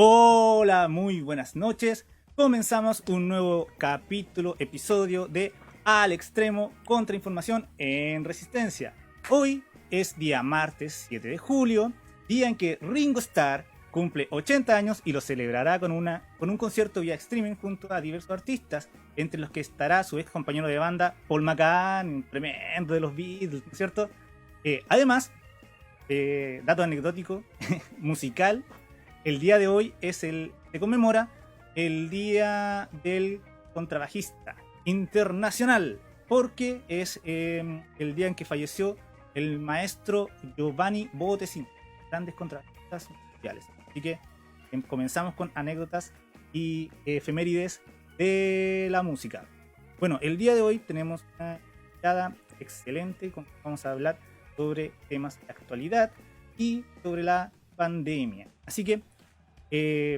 Hola, muy buenas noches. Comenzamos un nuevo episodio de Al Extremo, Contrainformación en Resistencia. Hoy es día martes 7 de julio, día en que Ringo Starr cumple 80 años y lo celebrará con un concierto vía streaming junto a diversos artistas, entre los que estará su ex compañero de banda Paul McCann, tremendo de los Beatles, ¿cierto? Además, dato anecdótico, musical, el día de hoy se conmemora el Día del Contrabajista Internacional, porque es el día en que falleció el maestro Giovanni Bottesini, grandes contrabajistas mundiales. Así que comenzamos con anécdotas y efemérides de la música. Bueno, el día de hoy tenemos una invitada excelente, vamos a hablar sobre temas de actualidad y sobre la pandemia. Así que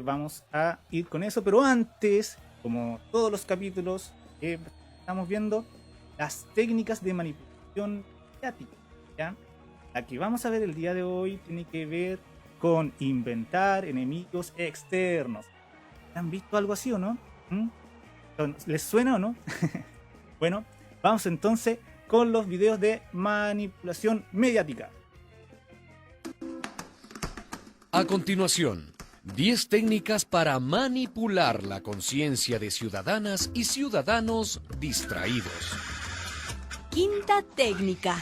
vamos a ir con eso, pero antes, como todos los capítulos, estamos viendo las técnicas de manipulación mediática, ¿ya? La que vamos a ver el día de hoy tiene que ver con inventar enemigos externos. ¿Han visto algo así o no? ¿Les suena o no? Bueno, vamos entonces con los videos de manipulación mediática. A continuación, 10 técnicas para manipular la conciencia de ciudadanas y ciudadanos distraídos. Quinta técnica.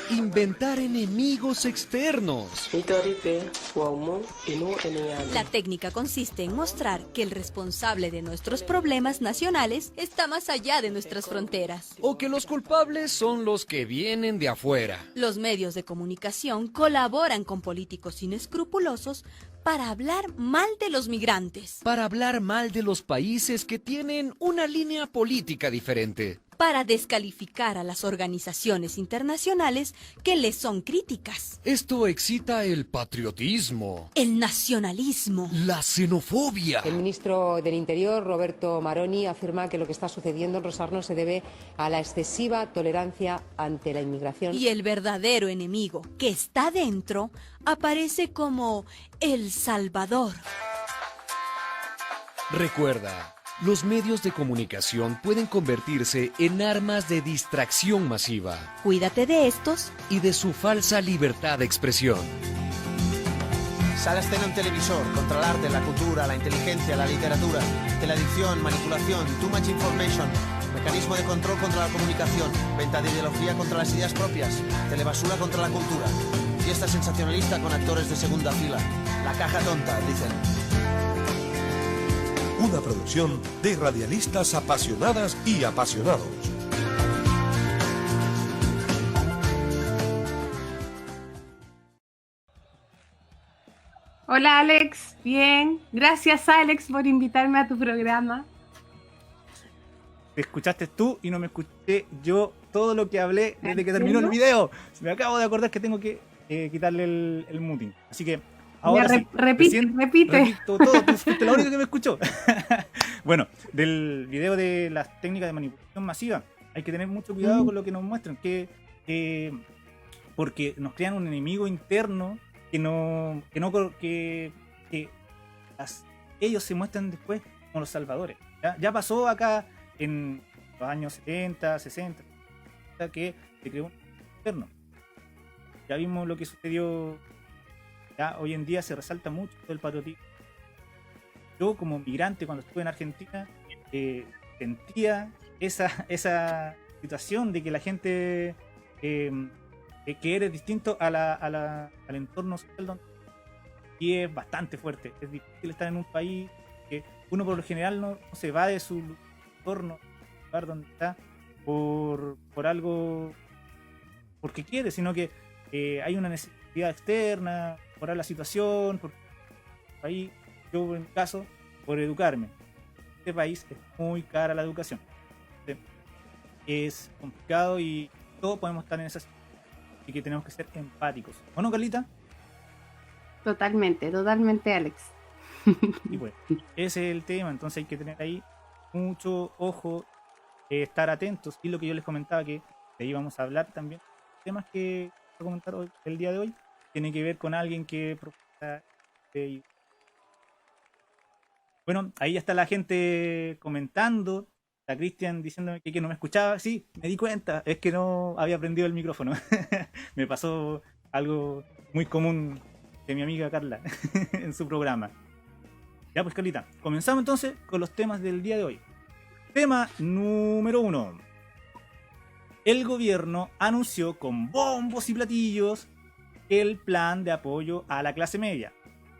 Inventar enemigos externos. La técnica consiste en mostrar que el responsable de nuestros problemas nacionales está más allá de nuestras fronteras. O que los culpables son los que vienen de afuera. Los medios de comunicación colaboran con políticos inescrupulosos para hablar mal de los migrantes. Para hablar mal de los países que tienen una línea política diferente. Para descalificar a las organizaciones internacionales que les son críticas. Esto excita el patriotismo, el nacionalismo, la xenofobia. El ministro del Interior, Roberto Maroni, afirma que lo que está sucediendo en Rosarno se debe a la excesiva tolerancia ante la inmigración. Y el verdadero enemigo, que está dentro, aparece como El Salvador. Recuerda, los medios de comunicación pueden convertirse en armas de distracción masiva. Cuídate de estos y de su falsa libertad de expresión. Sala escena un televisor, contra el arte, la cultura, la inteligencia, la literatura, teledicción, manipulación, too much information, mecanismo de control contra la comunicación, venta de ideología contra las ideas propias, telebasura contra la cultura, fiesta sensacionalista con actores de segunda fila, la caja tonta, dicen. Una producción de radialistas apasionadas y apasionados. Hola Alex, bien. Gracias Alex por invitarme a tu programa. Te escuchaste tú y no me escuché yo todo lo que hablé desde que terminó el video. Me acabo de acordar que tengo que quitarle el muting. Así que ahora repite. Repito todo, tú fuiste la única que me escuchó. Bueno, del video de las técnicas de manipulación masiva, hay que tener mucho cuidado con lo que nos muestran, porque nos crean un enemigo interno que ellos se muestran después como los salvadores. Ya pasó acá en los años 70, 60, que se creó un enemigo interno. Ya vimos lo que sucedió. Ya hoy en día se resalta mucho el patriotismo. Yo como migrante cuando estuve en Argentina sentía esa situación de que la gente que eres distinto al entorno social y es bastante fuerte. Es difícil estar en un país que uno por lo general no se va de su entorno, lugar donde está por algo porque quiere, sino que hay una necesidad externa, por la situación, por el país. Yo en mi caso, por educarme. En este país es muy cara la educación. Es complicado y todos podemos estar en esa situación. Así que tenemos que ser empáticos. ¿O no, Carlita? Totalmente Alex. Y bueno, ese es el tema. Entonces hay que tener ahí mucho ojo, estar atentos. Y lo que yo les comentaba, que de ahí vamos a hablar también. Temas que voy a comentar hoy, el día de hoy, tiene que ver con alguien que profesa Bueno, ahí ya está la gente comentando. Está Cristian diciéndome que no me escuchaba. Sí, me di cuenta. Es que no había prendido el micrófono. Me pasó algo muy común de mi amiga Carla en su programa. Ya pues, Carlita, comenzamos entonces con los temas del día de hoy. Tema número 1. El gobierno anunció con bombos y platillos el plan de apoyo a la clase media.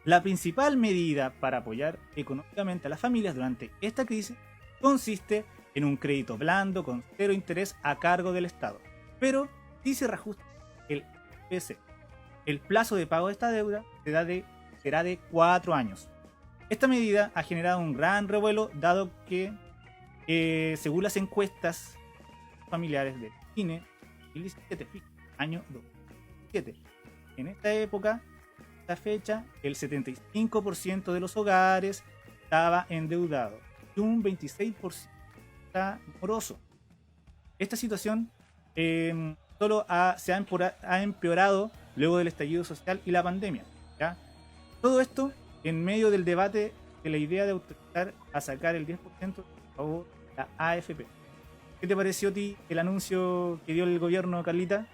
La principal medida para apoyar económicamente a las familias durante esta crisis consiste en un crédito blando con cero interés a cargo del Estado. Pero si se reajusta el IPC, el plazo de pago de esta deuda será de 4 años. Esta medida ha generado un gran revuelo, dado que, según las encuestas familiares del INE, 2017, año 2017, en esta época, esta fecha, el 75% de los hogares estaba endeudado y un 26% está moroso. Esta situación solo se ha empeorado luego del estallido social y la pandemia, ¿ya? Todo esto en medio del debate de la idea de autorizar a sacar el 10% de favor de la AFP. ¿Qué te pareció a ti el anuncio que dio el gobierno, Carlita?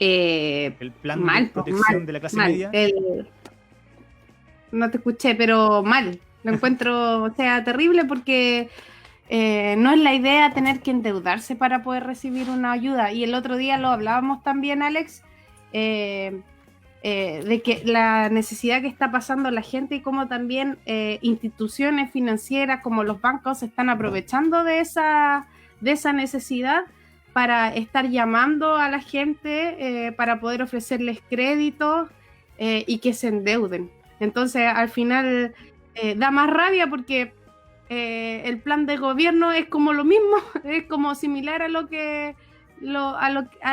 El plan de protección de la clase media. No te escuché, pero mal. Lo encuentro, o sea, terrible porque no es la idea tener que endeudarse para poder recibir una ayuda. Y el otro día lo hablábamos también, Alex, de que la necesidad que está pasando la gente y cómo también instituciones financieras como los bancos se están aprovechando de esa necesidad para estar llamando a la gente para poder ofrecerles créditos y que se endeuden. Entonces, al final da más rabia porque el plan de gobierno es como lo mismo, es como similar a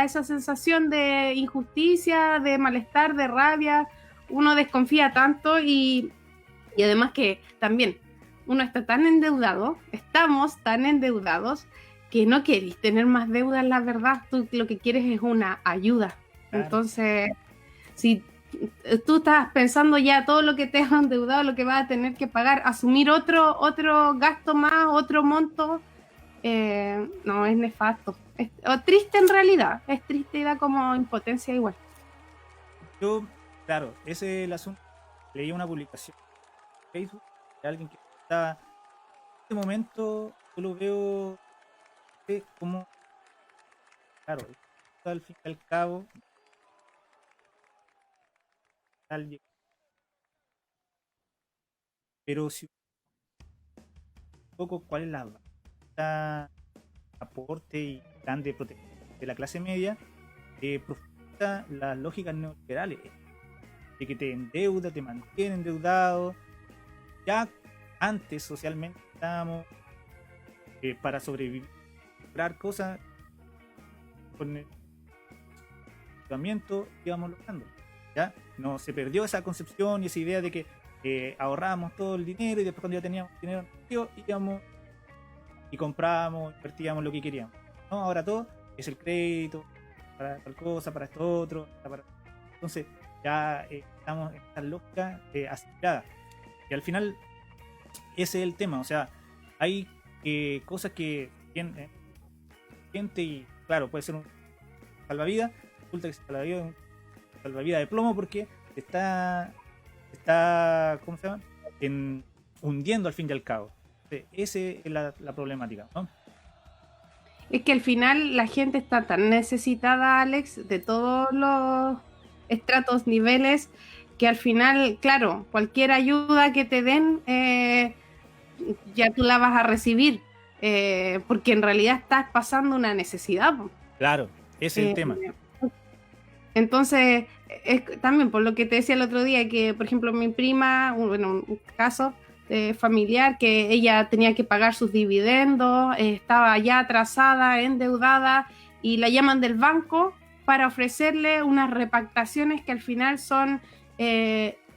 esa sensación de injusticia, de malestar, de rabia. Uno desconfía tanto y además que también uno está tan endeudado, estamos tan endeudados que no querés tener más deudas, la verdad. Tú lo que quieres es una ayuda. Claro. Entonces, si tú estás pensando ya todo lo que te has endeudado, lo que vas a tener que pagar, asumir otro gasto más, otro monto, no, es nefasto. Es triste en realidad, es triste y da como impotencia igual. Yo, claro, ese es el asunto. Leí una publicación en Facebook de alguien que estaba en este momento, yo lo veo como, claro, al fin y al cabo, pero si un poco cuál es la aporte y plan de protección de la clase media, profundiza las lógicas neoliberales de que te endeuda, te mantiene endeudado. Ya antes socialmente estábamos para sobrevivir, comprar cosas con el equipamiento íbamos logrando. ¿Ya? No se perdió esa concepción y esa idea de que ahorrábamos todo el dinero y después cuando ya teníamos dinero íbamos y comprábamos, invertíamos lo que queríamos. No, ahora todo es el crédito para tal cosa, para esto otro, entonces ya estamos en esta lógica acelerada. Y al final ese es el tema, o sea, hay cosas que gente y claro, puede ser un salvavidas, resulta que es un salvavidas de plomo porque está ¿cómo se llama? Hundiendo al fin y al cabo. Esa es la problemática, ¿no? Es que al final la gente está tan necesitada, Alex, de todos los estratos, niveles, que al final, claro, cualquier ayuda que te den, ya tú la vas a recibir, porque en realidad estás pasando una necesidad. Claro, ese es el tema. Entonces, también por lo que te decía el otro día, que por ejemplo mi prima, un caso familiar, que ella tenía que pagar sus dividendos, estaba ya atrasada, endeudada, y la llaman del banco para ofrecerle unas repactaciones que al final son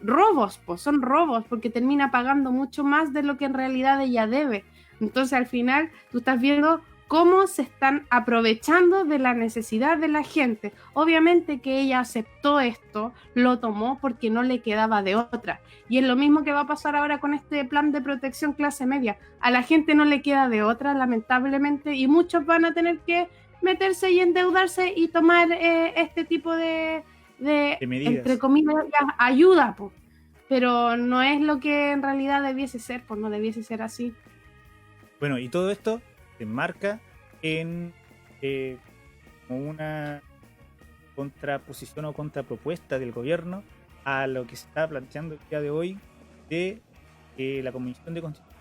robos, pues son robos, porque termina pagando mucho más de lo que en realidad ella debe. Entonces al final tú estás viendo cómo se están aprovechando de la necesidad de la gente. Obviamente que ella aceptó esto, lo tomó porque no le quedaba de otra. Y es lo mismo que va a pasar ahora con este plan de protección clase media. A la gente no le queda de otra, lamentablemente, y muchos van a tener que meterse y endeudarse y tomar este tipo de medidas, entre comillas, ayuda, pues. Pero no es lo que en realidad debiese ser, pues no debiese ser así. Bueno, y todo esto se enmarca en como una contraposición o contrapropuesta del gobierno a lo que se está planteando el día de hoy de la Comisión de Constitución,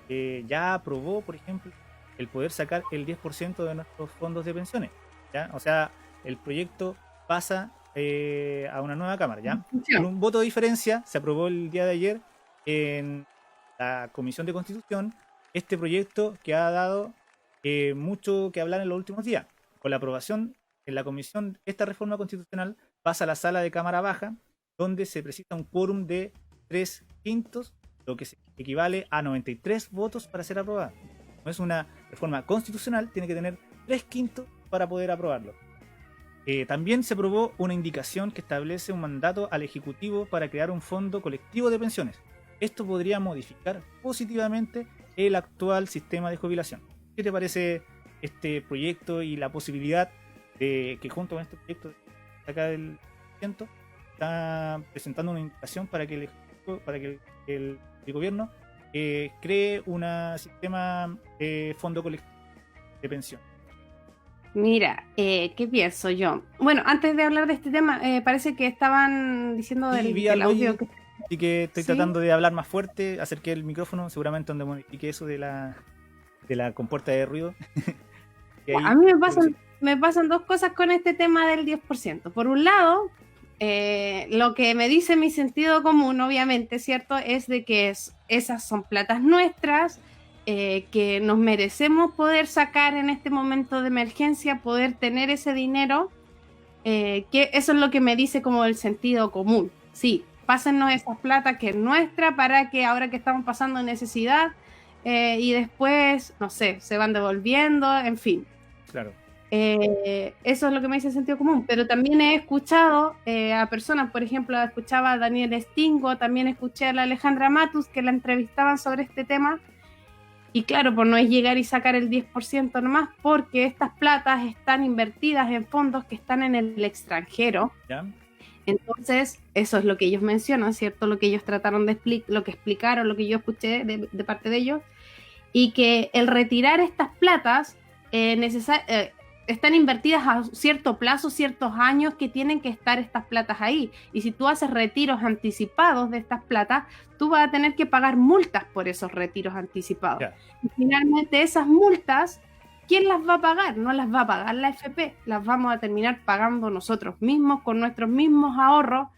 que ya aprobó, por ejemplo, el poder sacar el 10% de nuestros fondos de pensiones, ¿ya? O sea, el proyecto pasa a una nueva Cámara, ¿ya? Con un voto de diferencia se aprobó el día de ayer en la Comisión de Constitución este proyecto que ha dado mucho que hablar en los últimos días. Con la aprobación en la Comisión, esta reforma constitucional pasa a la sala de Cámara Baja, donde se precisa un quórum de 3/5, lo que equivale a 93 votos para ser aprobada. No es una reforma constitucional, tiene que tener 3/5 para poder aprobarlo. También se aprobó una indicación que establece un mandato al Ejecutivo para crear un fondo colectivo de pensiones. Esto podría modificar positivamente el actual sistema de jubilación. ¿Qué te parece este proyecto y la posibilidad de que junto con este proyecto de acá del ciento está presentando una indicación para que el gobierno cree un sistema de fondo colectivo de pensión? Mira, ¿qué pienso yo? Bueno, antes de hablar de este tema, parece que estaban diciendo del audio que... Así que estoy tratando de hablar más fuerte, acerqué el micrófono, seguramente donde modifique eso de la compuerta de ruido. A mí me pasan dos cosas con este tema del 10%. Por un lado, lo que me dice mi sentido común, obviamente, ¿cierto? Es de que esas son platas nuestras, que nos merecemos poder sacar en este momento de emergencia, poder tener ese dinero, que eso es lo que me dice como el sentido común. Sí, pásennos esa plata que es nuestra para que ahora que estamos pasando necesidad y después, no sé, se van devolviendo, en fin. Claro. Eso es lo que me dice el sentido común, pero también he escuchado a personas, por ejemplo, escuchaba a Daniel Stingo, también escuché a la Alejandra Matus que la entrevistaban sobre este tema. Y claro, pues no es llegar y sacar el 10% nomás, porque estas platas están invertidas en fondos que están en el extranjero. ¿Ya? Entonces, eso es lo que ellos mencionan, ¿cierto? Lo que ellos trataron de lo que explicaron, lo que yo escuché de parte de ellos. Y que el retirar estas platas están invertidas a cierto plazo, ciertos años que tienen que estar estas platas ahí. Y si tú haces retiros anticipados de estas platas, tú vas a tener que pagar multas por esos retiros anticipados. Yeah. Y finalmente esas multas, ¿quién las va a pagar? No las va a pagar la AFP, las vamos a terminar pagando nosotros mismos, con nuestros mismos ahorros.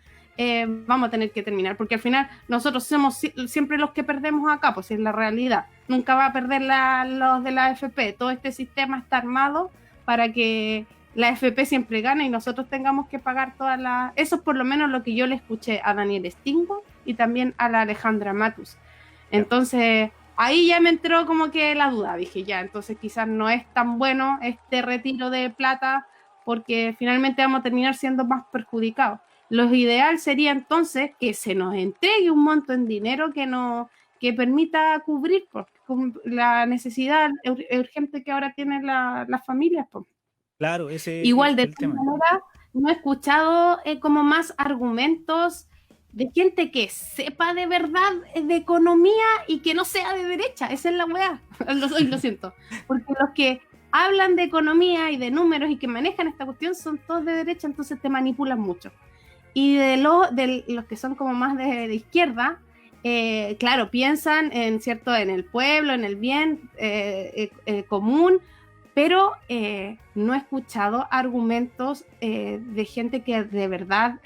Vamos a tener que terminar, porque al final nosotros somos siempre los que perdemos acá, pues es la realidad. Nunca va a perder los de la AFP. Todo este sistema está armado para que la AFP siempre gane y nosotros tengamos que pagar todas las... Eso es por lo menos lo que yo le escuché a Daniel Stingo y también a la Alejandra Matus. Entonces, ahí ya me entró como que la duda. Dije, ya, entonces quizás no es tan bueno este retiro de plata porque finalmente vamos a terminar siendo más perjudicados. Lo ideal sería entonces que se nos entregue un monto en dinero que permita cubrir pues, la necesidad urgente que ahora tienen las familias. Pues. Claro, ese igual de el tema. Manera, no he escuchado como más argumentos de gente que sepa de verdad de economía y que no sea de derecha. Esa es la weá. Lo siento. Porque los que hablan de economía y de números y que manejan esta cuestión son todos de derecha, entonces te manipulan mucho. Y de los que son como más de izquierda, claro, piensan en el pueblo, en el bien común, pero no he escuchado argumentos de gente que de verdad,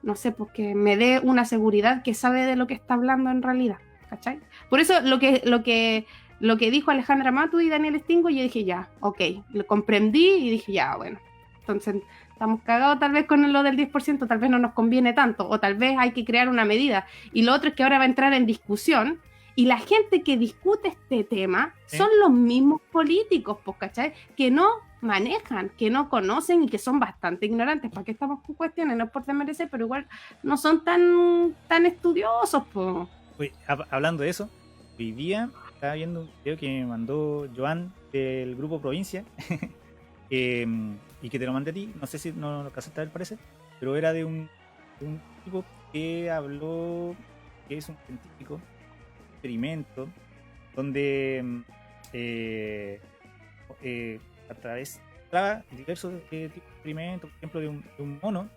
no sé, pues que me dé una seguridad que sabe de lo que está hablando en realidad, ¿cachai? Por eso lo que dijo Alejandra Matu y Daniel Stingo, yo dije ya, ok, lo comprendí y dije ya, bueno, entonces estamos cagados tal vez con lo del 10%, tal vez no nos conviene tanto, o tal vez hay que crear una medida. Y lo otro es que ahora va a entrar en discusión Y la gente que discute este tema Sí. son los mismos políticos, pues, ¿cachai? Que no manejan, que no conocen y que son bastante ignorantes. ¿Para qué estamos con cuestiones? No es por desmerecer, pero igual no son tan estudiosos, pues. Oye, hablando de eso, hoy día estaba viendo un video que me mandó Joan del grupo Provincia y que te lo mandé a ti, no sé si no lo alcanzaste a ver, parece, pero era de un tipo que habló, que es un científico, experimento, donde a través de diversos tipos de experimentos, por ejemplo, de un mono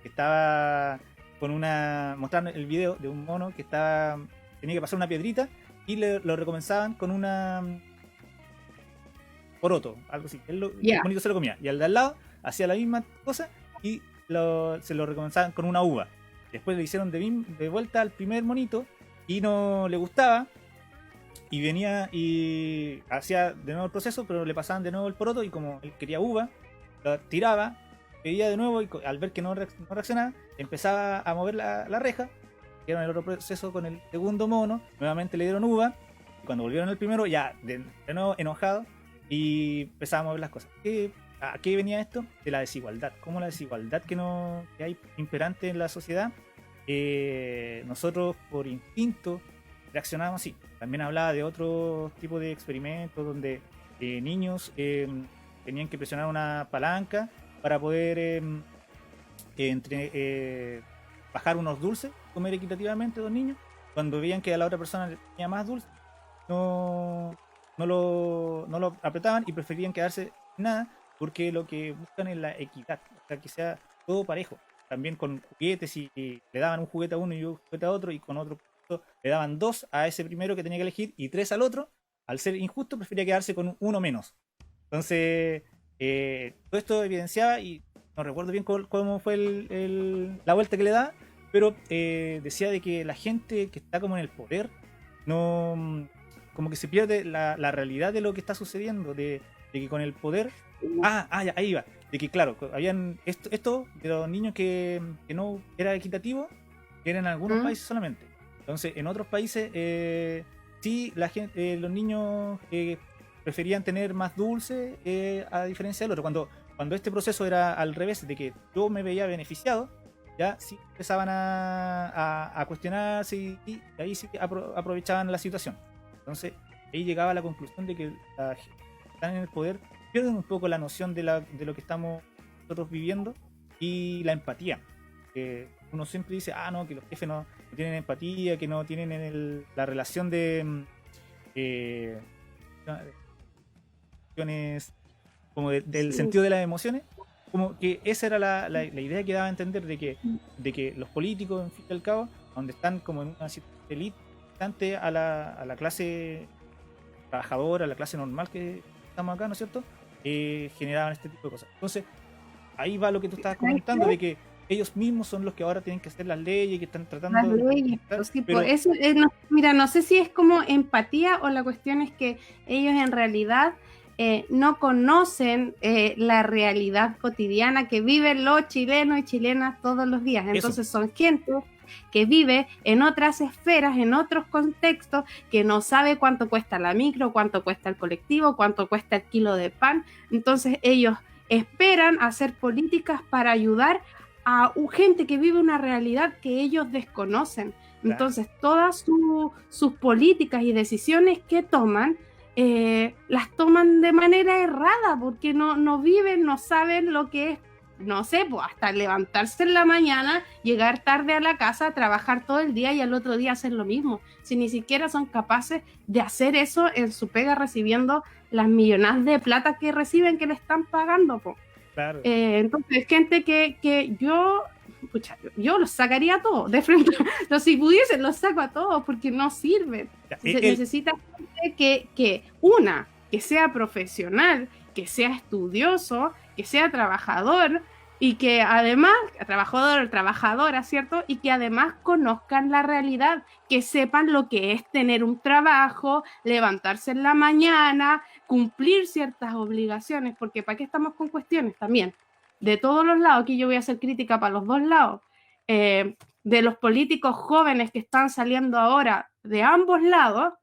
que estaba con mostraron el video de un mono que tenía que pasar una piedrita y lo recompensaban con una poroto, algo así. El monito se lo comía y al de al lado hacía la misma cosa y se lo recompensaban con una uva. Después le hicieron de vuelta al primer monito y no le gustaba y venía y hacía de nuevo el proceso, pero le pasaban de nuevo el poroto y como él quería uva, lo tiraba, pedía de nuevo y al ver que no reaccionaba, empezaba a mover la reja. Hicieron el otro proceso con el segundo mono, nuevamente le dieron uva, y cuando volvieron al primero, ya de nuevo enojado, y empezaba a mover las cosas. ¿A qué venía esto? De la desigualdad. Como la desigualdad que hay imperante en la sociedad, nosotros por instinto reaccionábamos así. También hablaba de otro tipo de experimentos donde niños tenían que presionar una palanca para poder bajar unos dulces, comer equitativamente dos niños. Cuando veían que a la otra persona le tenía más dulce, no lo apretaban y preferían quedarse sin nada, porque lo que buscan es la equidad, o sea, que sea todo parejo. También con juguetes, y le daban un juguete a uno y un juguete a otro, y con otro le daban 2 a ese primero que tenía que elegir y 3 al otro. Al ser injusto, prefería quedarse con uno menos. Entonces, todo esto evidenciaba, y no recuerdo bien cómo fue la vuelta que le daba, pero decía de que la gente que está como en el poder no, como que se pierde la realidad de lo que está sucediendo, de que con el poder ya, ahí va, de que claro, habían esto de los niños que no era equitativo, que eran en algunos países solamente. Entonces en otros países sí, la gente, los niños preferían tener más dulce a diferencia del otro. Cuando este proceso era al revés, de que yo me veía beneficiado, ya sí empezaban a cuestionarse y ahí sí aprovechaban la situación. Entonces ahí llegaba a la conclusión de que la gente que está en el poder pierden un poco la noción de lo que estamos nosotros viviendo y la empatía. Uno siempre dice, no, que los jefes no tienen empatía, que no tienen la relación de como del sentido de las emociones. Como que esa era la idea que daba a entender de que los políticos, en fin y al cabo, donde están como en una situación de élite, bastante a la clase trabajadora, a la clase normal que estamos acá, ¿no es cierto? Generaban este tipo de cosas. Entonces, ahí va lo que tú estabas comentando, de que ellos mismos son los que ahora tienen que hacer las leyes, que están tratando las leyes, de... sí, pero... eso, mira, no sé si es como empatía o la cuestión es que ellos en realidad no conocen la realidad cotidiana que viven los chilenos y chilenas todos los días. Entonces son gente que vive en otras esferas, en otros contextos, que no sabe cuánto cuesta la micro, cuánto cuesta el colectivo, cuánto cuesta el kilo de pan. Entonces ellos esperan hacer políticas para ayudar a gente que vive una realidad que ellos desconocen. Entonces todas sus políticas y decisiones que toman las toman de manera errada, porque no viven, no saben lo que es, no sé, pues hasta levantarse en la mañana, llegar tarde a la casa, trabajar todo el día y al otro día hacer lo mismo, si ni siquiera son capaces de hacer eso en su pega, recibiendo las millonadas de plata que reciben, que le están pagando, pues. Claro. Entonces gente que yo los sacaría a todos de frente. Si pudiesen, los saco a todos, porque no sirven. Necesita gente que sea profesional, que sea estudioso, que sea trabajador, y que además, trabajadora, ¿cierto? Y que además conozcan la realidad, que sepan lo que es tener un trabajo, levantarse en la mañana, cumplir ciertas obligaciones, porque ¿para qué estamos con cuestiones también? De todos los lados, aquí yo voy a hacer crítica para los dos lados, de los políticos jóvenes que están saliendo ahora, de ambos lados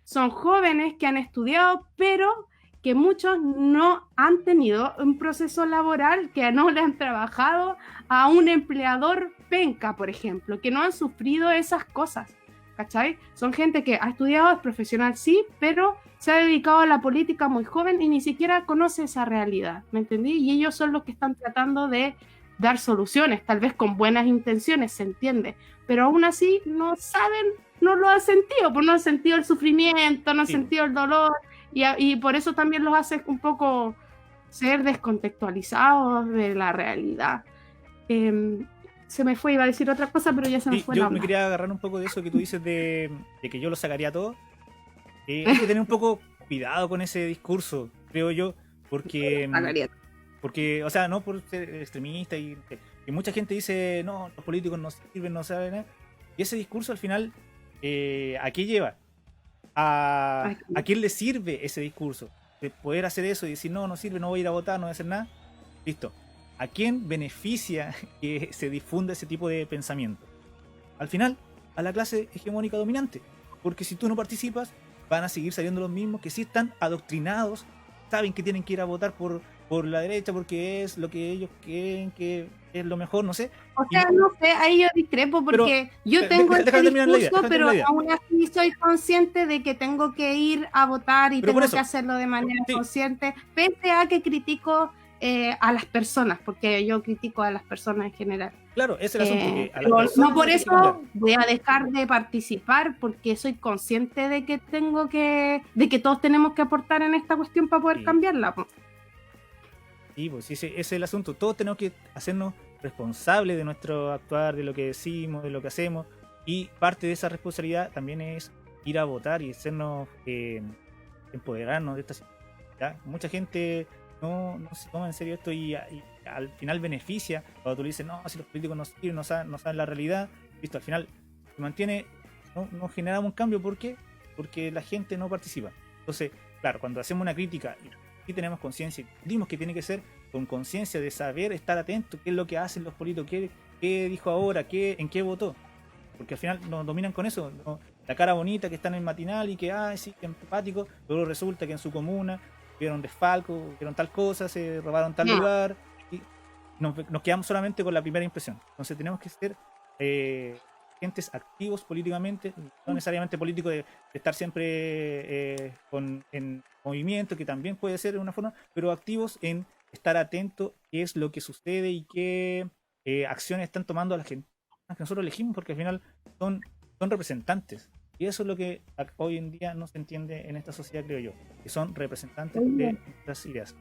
son jóvenes que han estudiado, pero que muchos no han tenido un proceso laboral, que no le han trabajado a un empleador penca, por ejemplo, que no han sufrido esas cosas, ¿cachai? Son gente que ha estudiado, es profesional, sí, pero se ha dedicado a la política muy joven y ni siquiera conoce esa realidad, ¿me entendí? Y ellos son los que están tratando de dar soluciones, tal vez con buenas intenciones, se entiende, pero aún así no saben, no lo han sentido, pues no han sentido el sufrimiento, no han sentido el dolor, y por eso también los hace un poco ser descontextualizados de la realidad. Se me fue, iba a decir otra cosa, pero ya se me fue la Yo onda. me quería agarrar un poco de eso que tú dices de que yo lo sacaría todo. Hay que tener un poco cuidado con ese discurso, creo yo, porque, o sea, no por ser extremista y mucha gente dice, no, los políticos no sirven, no saben nada. Y ese discurso al final, ¿a qué lleva? ¿A quién le sirve ese discurso? De poder hacer eso y decir, no, no sirve, no voy a ir a votar, no voy a hacer nada. Listo. ¿A quién beneficia que se difunda ese tipo de pensamiento? Al final, a la clase hegemónica dominante. Porque si tú no participas, van a seguir saliendo los mismos que sí están adoctrinados, saben que tienen que ir a votar por la derecha porque es lo que ellos creen que es lo mejor, no sé. O sea, no sé, ahí yo discrepo porque yo tengo este discurso, pero aún así soy consciente de que tengo que ir a votar y tengo que hacerlo de manera consciente, pese a que critico a las personas, porque yo critico a las personas en general. Claro, ese es el asunto. Pero no por eso voy a dejar de participar, porque soy consciente de que de que todos tenemos que aportar en esta cuestión para poder cambiarla. Sí, pues ese es el asunto. Todos tenemos que hacernos responsables de nuestro actuar, de lo que decimos, de lo que hacemos. Y parte de esa responsabilidad también es ir a votar y hacernos empoderarnos de esta situación. Mucha gente no se toma en serio esto y al final beneficia. Cuando tú le dices, no, si los políticos no sirven, no saben la realidad, listo, al final se mantiene, no generamos un cambio. ¿Por qué? Porque la gente no participa. Entonces, claro, cuando hacemos una crítica y tenemos conciencia, dimos que tiene que ser con conciencia de saber estar atento, qué es lo que hacen los políticos, qué dijo ahora, en qué votó, porque al final nos dominan con eso, ¿no? La cara bonita que está en el matinal y que, sí, que empático, luego resulta que en su comuna vieron desfalco, vieron tal cosa, se robaron tal lugar, y nos quedamos solamente con la primera impresión. Entonces tenemos que ser agentes activos políticamente, no necesariamente políticos de estar siempre en movimiento, que también puede ser de una forma, pero activos en estar atentos a qué es lo que sucede y qué acciones están tomando las que nosotros elegimos, porque al final son representantes. Y eso es lo que hoy en día no se entiende en esta sociedad, creo yo, que son representantes de nuestras ideas.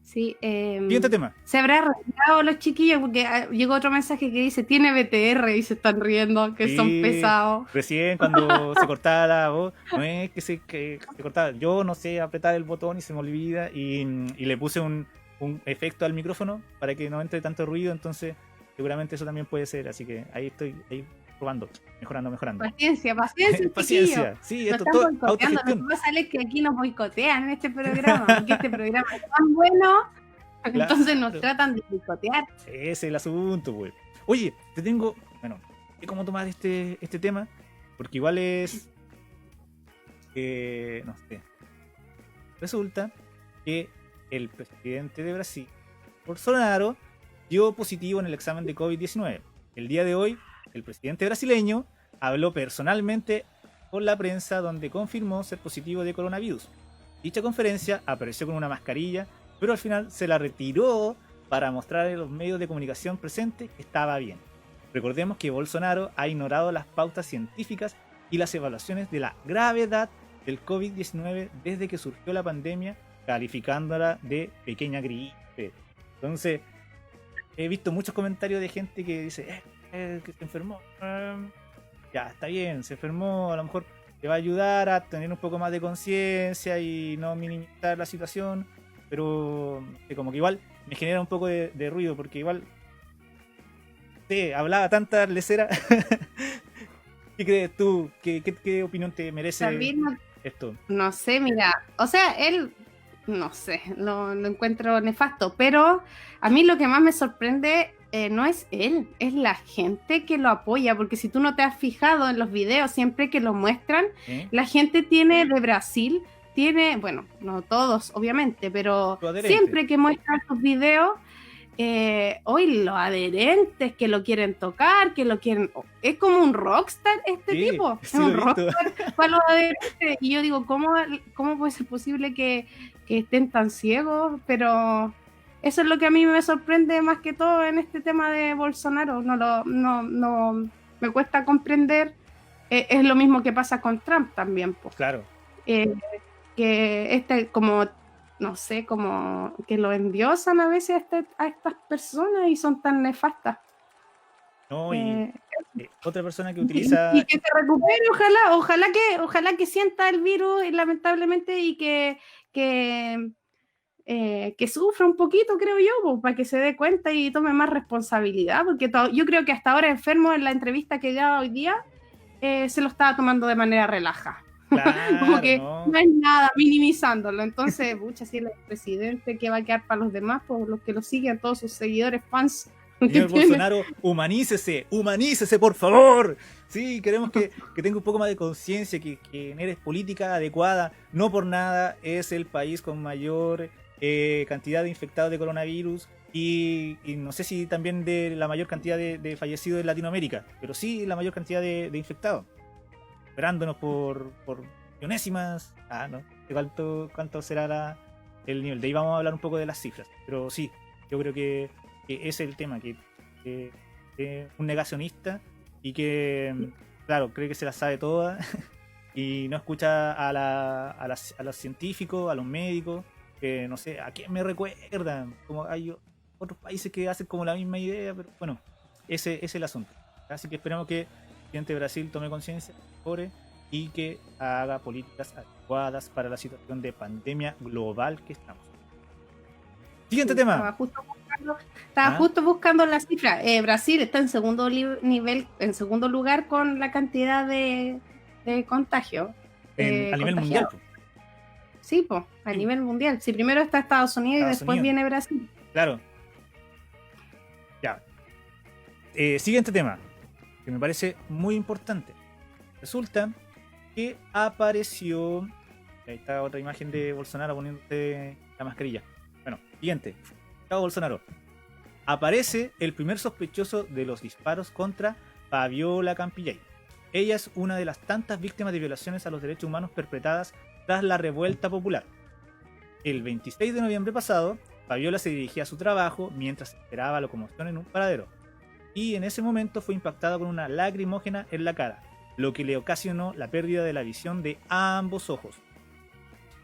Sí, siguiente tema. Se habrá retirado los chiquillos porque llegó otro mensaje que dice tiene BTR y se están riendo, que son pesados. Recién cuando se cortaba la voz, no es que se cortaba, yo no sé apretar el botón y se me olvida y le puse un efecto al micrófono para que no entre tanto ruido, entonces seguramente eso también puede ser, así que ahí estoy probando, mejorando. Paciencia. Sí, esto todo autogestión. Lo que pasa es que aquí nos boicotean en este programa, porque este programa es tan bueno, entonces nos tratan de boicotear. Ese es el asunto, güey. Oye, te tengo, cómo tomar este tema, porque igual es, no sé, resulta que el presidente de Brasil, Bolsonaro, dio positivo en el examen de COVID-19. El día de hoy, el presidente brasileño habló personalmente con la prensa donde confirmó ser positivo de coronavirus. Dicha conferencia apareció con una mascarilla, pero al final se la retiró para mostrar a los medios de comunicación presentes que estaba bien. Recordemos que Bolsonaro ha ignorado las pautas científicas y las evaluaciones de la gravedad del COVID-19 desde que surgió la pandemia, calificándola de pequeña gripe. Entonces, he visto muchos comentarios de gente que dice que se enfermó. Ya, está bien, se enfermó, a lo mejor te va a ayudar a tener un poco más de conciencia y no minimizar la situación, pero como que igual me genera un poco de ruido, porque igual hablaba tanta lecera. ¿Qué crees tú? ¿Qué opinión te merece esto? No sé, mira, o sea, él, no sé, lo encuentro nefasto, pero a mí lo que más me sorprende no es él, es la gente que lo apoya, porque si tú no te has fijado en los videos, siempre que lo muestran, la gente tiene de Brasil, bueno, no todos, obviamente, pero siempre que muestran sus videos, hoy los adherentes que lo quieren tocar, que lo quieren... Es como un rockstar tipo, es un rockstar para los adherentes. Y yo digo, ¿cómo puede ser posible que estén tan ciegos? Pero eso es lo que a mí me sorprende más que todo en este tema de Bolsonaro. No me cuesta comprender. Es lo mismo que pasa con Trump también, pues. Claro. Que como... no sé, como que lo endiosan a veces a estas personas y son tan nefastas. No, y otra persona que utiliza... Y que se recupere, ojalá que sienta el virus, lamentablemente, y que sufra un poquito, creo yo, pues, para que se dé cuenta y tome más responsabilidad, porque yo creo que hasta ahora enfermo, en la entrevista que dio hoy día, se lo estaba tomando de manera relajada. Claro, como que no es nada, minimizándolo. Entonces, pucha, si él es el presidente, ¿qué va a quedar para los demás? Pues los que lo siguen, todos sus seguidores, fans. Señor Bolsonaro, humanícese, por favor. Sí, queremos que tenga un poco más de conciencia, que genere política adecuada. No por nada es el país con mayor cantidad de infectados de coronavirus y no sé si también de la mayor cantidad de fallecidos en Latinoamérica, pero sí la mayor cantidad de infectados. Esperándonos por millonésimas. ¿No? ¿Cuánto será el nivel? De ahí vamos a hablar un poco de las cifras. Pero sí, yo creo que ese es el tema, que un negacionista y que, claro, cree que se las sabe todas y no escucha a los científicos, a los médicos, que no sé, ¿a quién me recuerdan? Como hay otros países que hacen como la misma idea, pero bueno, ese es el asunto. Así que esperamos que el presidente de Brasil tome conciencia, y que haga políticas adecuadas para la situación de pandemia global que estamos. Siguiente tema. Estaba justo buscando la cifra. Brasil está en segundo lugar con la cantidad de contagio. A nivel mundial. Sí, pues, a nivel mundial. Si primero está Estados Unidos y después viene Brasil. Claro. Ya. Siguiente tema, que me parece muy importante. Resulta que apareció... Ahí está otra imagen de Bolsonaro poniéndose la mascarilla. Bueno, siguiente. Chao Bolsonaro. Aparece el primer sospechoso de los disparos contra Fabiola Campillay. Ella es una de las tantas víctimas de violaciones a los derechos humanos perpetradas tras la revuelta popular. El 26 de noviembre pasado, Fabiola se dirigía a su trabajo mientras esperaba locomoción en un paradero. Y en ese momento fue impactada con una lacrimógena en la cara, lo que le ocasionó la pérdida de la visión de ambos ojos.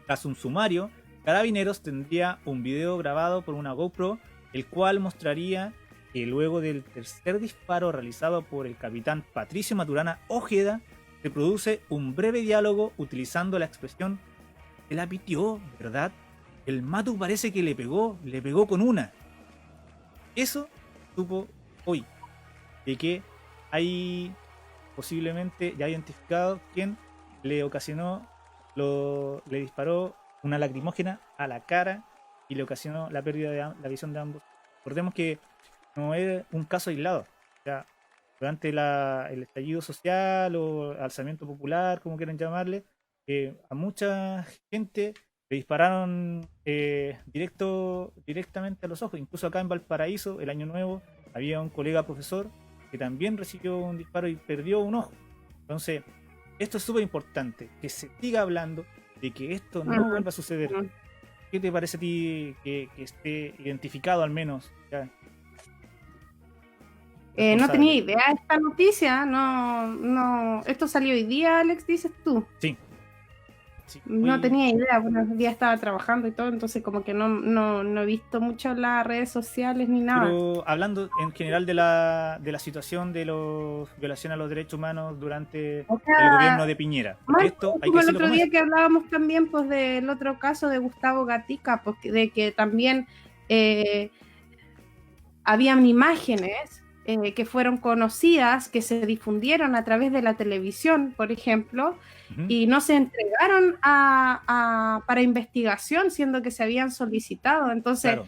Tras un sumario, Carabineros tendría un video grabado por una GoPro, el cual mostraría que luego del tercer disparo realizado por el capitán Patricio Maturana Ojeda, se produce un breve diálogo utilizando la expresión "se la pitió, ¿verdad? El Matu parece que le pegó con una". Eso supo hoy, de que hay posiblemente ya identificado quien le ocasionó, le disparó una lacrimógena a la cara y le ocasionó la pérdida de la visión de ambos. Recordemos que no es un caso aislado. O sea, durante el estallido social o alzamiento popular, como quieran llamarle, a mucha gente le dispararon directamente a los ojos. Incluso acá en Valparaíso, el año nuevo, había un colega profesor que también recibió un disparo y perdió un ojo. Entonces, esto es súper importante, que se siga hablando de que esto no vuelva a suceder. ¿Qué te parece a ti que esté identificado al menos? Ya? No tenía idea de esta noticia, no. Esto salió hoy día, Alex, dices tú. Sí. No tenía idea, bueno, el día estaba trabajando y todo, entonces como que no he visto mucho las redes sociales ni nada. Pero hablando en general de la situación de las violaciones a los derechos humanos durante el gobierno de Piñera. Esto hay que el otro día que hablábamos también pues del otro caso de Gustavo Gatica, pues, de que también habían imágenes que fueron conocidas, que se difundieron a través de la televisión, por ejemplo, y no se entregaron para investigación, siendo que se habían solicitado. Entonces,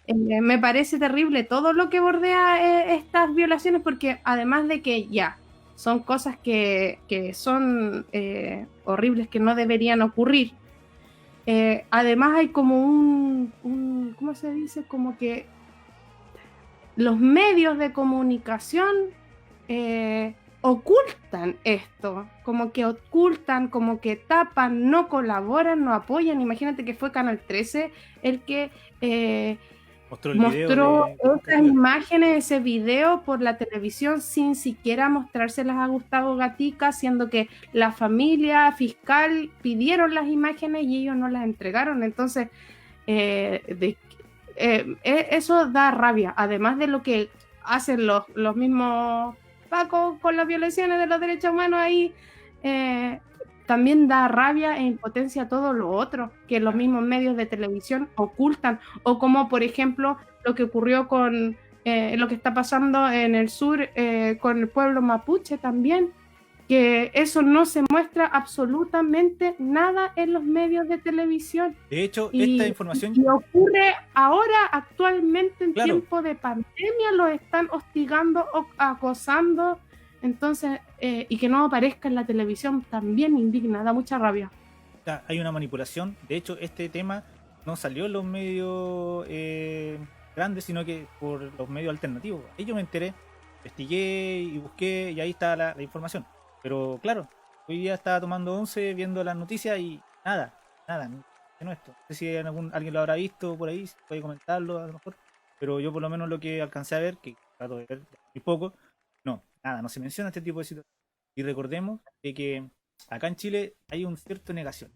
Me parece terrible todo lo que bordea estas violaciones, porque además de que ya son cosas que son horribles, que no deberían ocurrir, además hay como ¿cómo se dice? Como que los medios de comunicación ocultan esto, como que ocultan, como que tapan, no colaboran, no apoyan. Imagínate que fue Canal 13 el que mostró esas imágenes, ese video por la televisión sin siquiera mostrárselas a Gustavo Gatica, siendo que la familia fiscal pidieron las imágenes y ellos no las entregaron. Entonces, eso da rabia, además de lo que hacen los mismos Pacos con las violaciones de los derechos humanos ahí. También da rabia e impotencia todo lo otro que los mismos medios de televisión ocultan, o como por ejemplo lo que ocurrió con lo que está pasando en el sur con el pueblo mapuche también, que eso no se muestra absolutamente nada en los medios de televisión. De hecho, esta información... Y ocurre ahora, actualmente, en Claro. tiempo de pandemia, los están hostigando o acosando. Entonces, y que no aparezca en la televisión también indigna, da mucha rabia. Hay una manipulación. De hecho, este tema no salió en los medios grandes, sino que por los medios alternativos. Ahí yo me enteré, investigué y busqué, y ahí está la información. Pero claro, hoy día estaba tomando once, viendo las noticias y nada de nuestro. No sé si alguien lo habrá visto por ahí, si puede comentarlo a lo mejor. Pero yo por lo menos lo que alcancé a ver, que trato de ver muy poco, no se menciona este tipo de situaciones. Y recordemos que acá en Chile hay un cierto negación.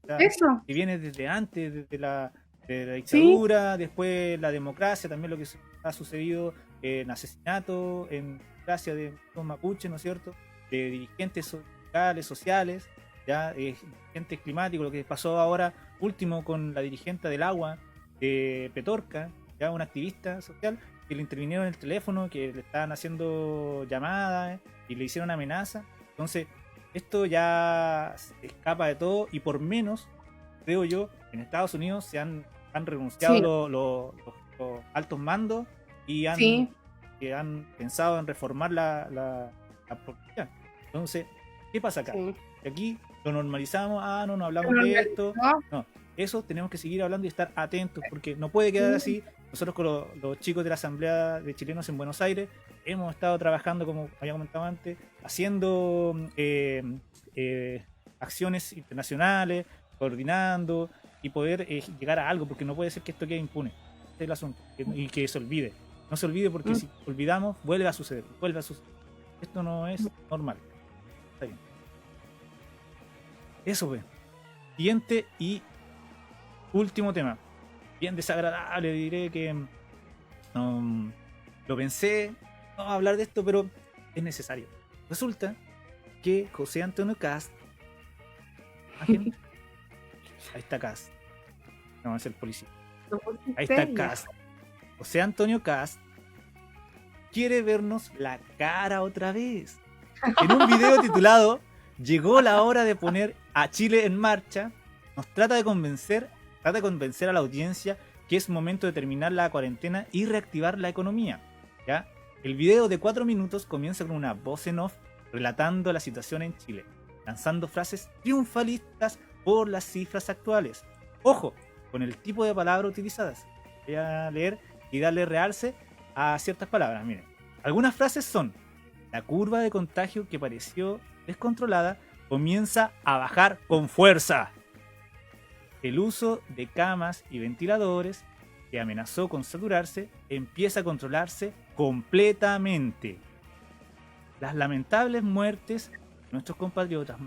O sea, Eso. que viene desde antes, desde la dictadura, ¿sí? Después la democracia, también lo que ha sucedido en asesinato, en democracia de los mapuches, ¿no es cierto? De dirigentes sociales, ya dirigentes climáticos, lo que pasó ahora último con la dirigente del agua de Petorca, ya una activista social, que le intervinieron en el teléfono, que le estaban haciendo llamadas y le hicieron amenaza. Entonces, esto ya se escapa de todo, y por menos, creo yo, en Estados Unidos se han renunciado Sí. los altos mandos y Sí. que han pensado en reformar la policía. Entonces, ¿qué pasa acá? Sí. Que aquí lo normalizamos, no hablamos Lo de esto. normalizó. No, eso tenemos que seguir hablando y estar atentos, porque no puede quedar así. Nosotros con los chicos de la Asamblea de Chilenos en Buenos Aires hemos estado trabajando, como había comentado antes, haciendo acciones internacionales, coordinando y poder llegar a algo, porque no puede ser que esto quede impune. Este es el asunto, y que se olvide. No se olvide, porque si olvidamos, vuelve a suceder. Esto no es normal. Está bien. Eso fue. Siguiente y último tema. Bien desagradable, diré que lo pensé, no hablar de esto, pero es necesario. Resulta que José Antonio Kast, ahí está Kast, no, es el policía, ahí está Kast, José Antonio Kast quiere vernos la cara otra vez. En un video titulado "Llegó la hora de poner a Chile en marcha", nos trata de convencer a la audiencia que es momento de terminar la cuarentena y reactivar la economía. ¿Ya? El video de 4 minutos comienza con una voz en off relatando la situación en Chile, lanzando frases triunfalistas por las cifras actuales. Ojo con el tipo de palabras utilizadas. Voy a leer y darle realce a ciertas palabras. Miren, algunas frases son: la curva de contagio, que pareció descontrolada, comienza a bajar con fuerza. El uso de camas y ventiladores, que amenazó con saturarse, empieza a controlarse completamente. Las lamentables muertes de nuestros compatriotas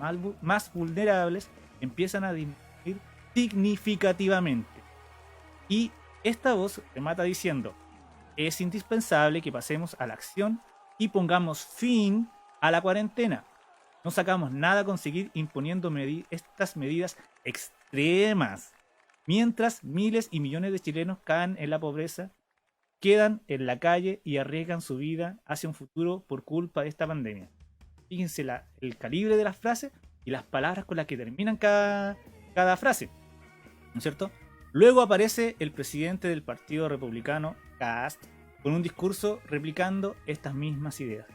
más vulnerables empiezan a disminuir significativamente. Y esta voz remata diciendo: es indispensable que pasemos a la acción y pongamos fin a la cuarentena. No sacamos nada con seguir imponiendo estas medidas extremas, mientras miles y millones de chilenos caen en la pobreza, quedan en la calle y arriesgan su vida hacia un futuro por culpa de esta pandemia. Fíjense el calibre de las frases y las palabras con las que terminan cada frase, ¿no es cierto? Luego aparece el presidente del Partido Republicano, Kast, con un discurso replicando estas mismas ideas.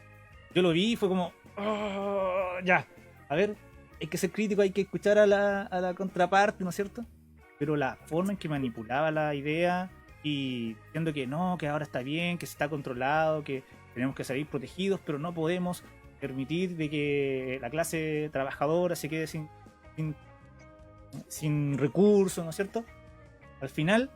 Yo lo vi y fue como, "Oh, ya, a ver, hay que ser crítico, hay que escuchar a la contraparte, ¿no es cierto?" Pero la forma en que manipulaba la idea y diciendo que no, que ahora está bien, que se está controlado, que tenemos que salir protegidos, pero no podemos permitir de que la clase trabajadora se quede sin recursos, ¿no es cierto? Al final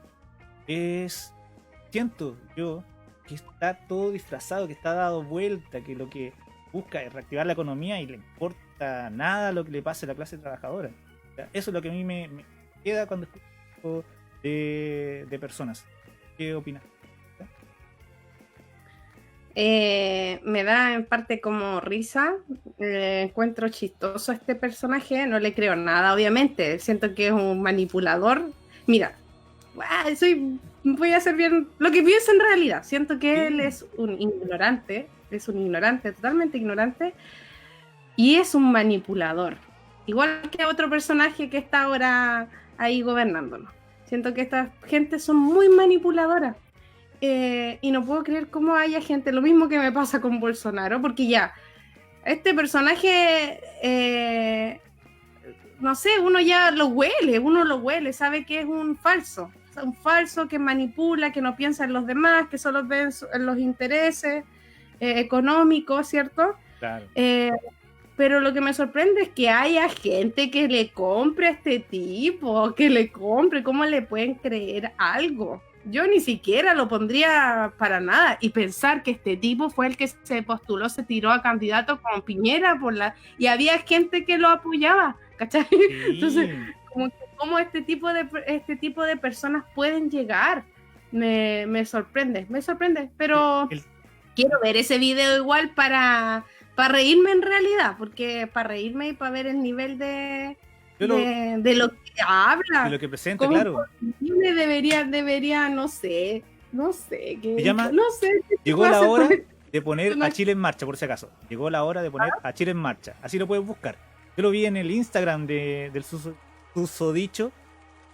siento yo que está todo disfrazado, que está dado vuelta, que lo que busca es reactivar la economía y le importa nada lo que le pase a la clase trabajadora. O sea, eso es lo que a mí me queda cuando escucho de personas. ¿Qué opinas? Me da en parte como risa, encuentro chistoso a este personaje, no le creo nada, obviamente, siento que es un manipulador. Mira, voy a hacer bien lo que pienso en realidad, siento que él es un ignorante, totalmente ignorante, y es un manipulador, igual que otro personaje que está ahora ahí gobernándonos. Siento que esta gente son muy manipuladoras. Y no puedo creer cómo haya gente, lo mismo que me pasa con Bolsonaro, porque ya, este personaje, no sé, uno lo huele, sabe que es un falso que manipula, que no piensa en los demás, que solo ve en los intereses económicos, ¿cierto? Claro. Pero lo que me sorprende es que haya gente que le compre a este tipo, ¿cómo le pueden creer algo? Yo ni siquiera lo pondría para nada, y pensar que este tipo fue el que se postuló, se tiró a candidato con Piñera y había gente que lo apoyaba, ¿cachai? Sí. Entonces, ¿cómo este tipo de personas pueden llegar? Me sorprende, pero quiero ver ese video igual para reírme en realidad, porque para reírme y para ver el nivel de lo que habla, de lo que presenta, claro. Debería, no sé, Llegó la hora de poner a Chile en marcha, por si acaso. Llegó la hora de poner a Chile en marcha. Así lo puedes buscar. Yo lo vi en el Instagram del susodicho,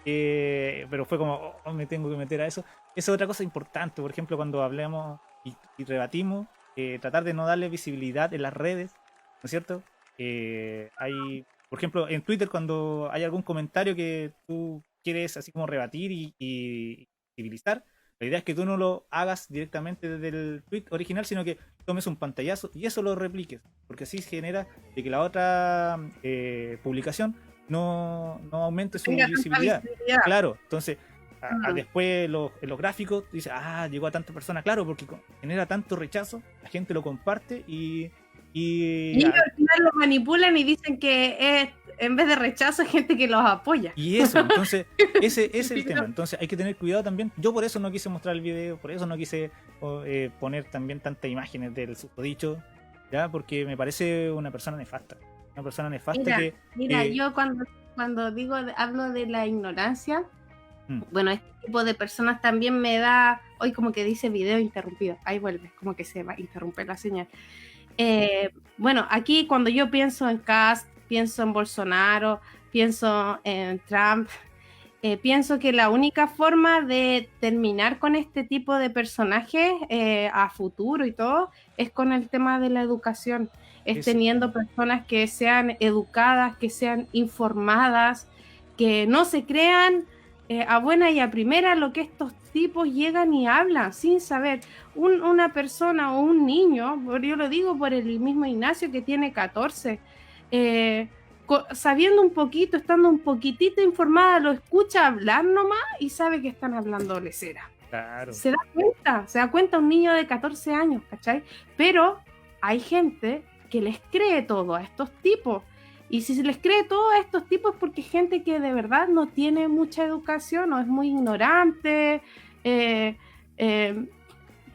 pero fue como, me tengo que meter a eso. Esa es otra cosa importante, por ejemplo, cuando hablamos y rebatimos, tratar de no darle visibilidad en las redes, ¿no es cierto? Hay, por ejemplo, en Twitter, cuando hay algún comentario que tú quieres así como rebatir y civilizar, la idea es que tú no lo hagas directamente desde el tweet original, sino que tomes un pantallazo y eso lo repliques, porque así genera de que la otra publicación no aumente su visibilidad. Claro, entonces después en los gráficos dice, llegó a tantas personas, claro, porque genera tanto rechazo, la gente lo comparte y al final lo manipulan y dicen que en vez de rechazo hay gente que los apoya. Y eso, entonces, ese es el tema. Entonces hay que tener cuidado también. Yo por eso no quise mostrar el video, por eso no quise poner también tantas imágenes del susodicho, ¿ya? Porque me parece una persona nefasta. Una persona nefasta Mira, yo cuando hablo de la ignorancia, bueno, este tipo de personas también me da, hoy como que dice video interrumpido, ahí vuelve, como que se va a interrumpir la señal. Bueno, aquí cuando yo pienso en Kast, pienso en Bolsonaro, pienso en Trump, pienso que la única forma de terminar con este tipo de personajes a futuro y todo es con el tema de la educación, es teniendo personas que sean educadas, que sean informadas, que no se crean a buena y a primera lo que estos tipos llegan y hablan sin saber. Una persona o un niño, yo lo digo por el mismo Ignacio que tiene 14, sabiendo un poquito, estando un poquitito informada, lo escucha hablar nomás y sabe que están hablando lesera. Claro. Se da cuenta un niño de 14 años, ¿cachai? Pero hay gente que les cree todo a estos tipos. Y si se les cree todo a estos tipos es porque gente que de verdad no tiene mucha educación o es muy ignorante.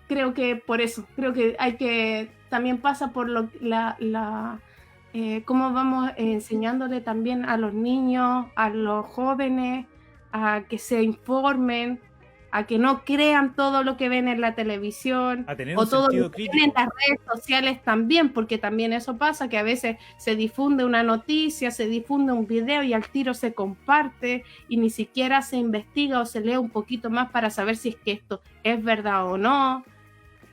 Creo que por eso, creo que hay que, también pasa por cómo vamos enseñándole también a los niños, a los jóvenes, a que se informen, a que no crean todo lo que ven en la televisión A tener o un todo sentido lo que ven crítico. en las redes sociales también, porque también eso pasa, que a veces se difunde una noticia, se difunde un video y al tiro se comparte y ni siquiera se investiga o se lee un poquito más para saber si es que esto es verdad o no.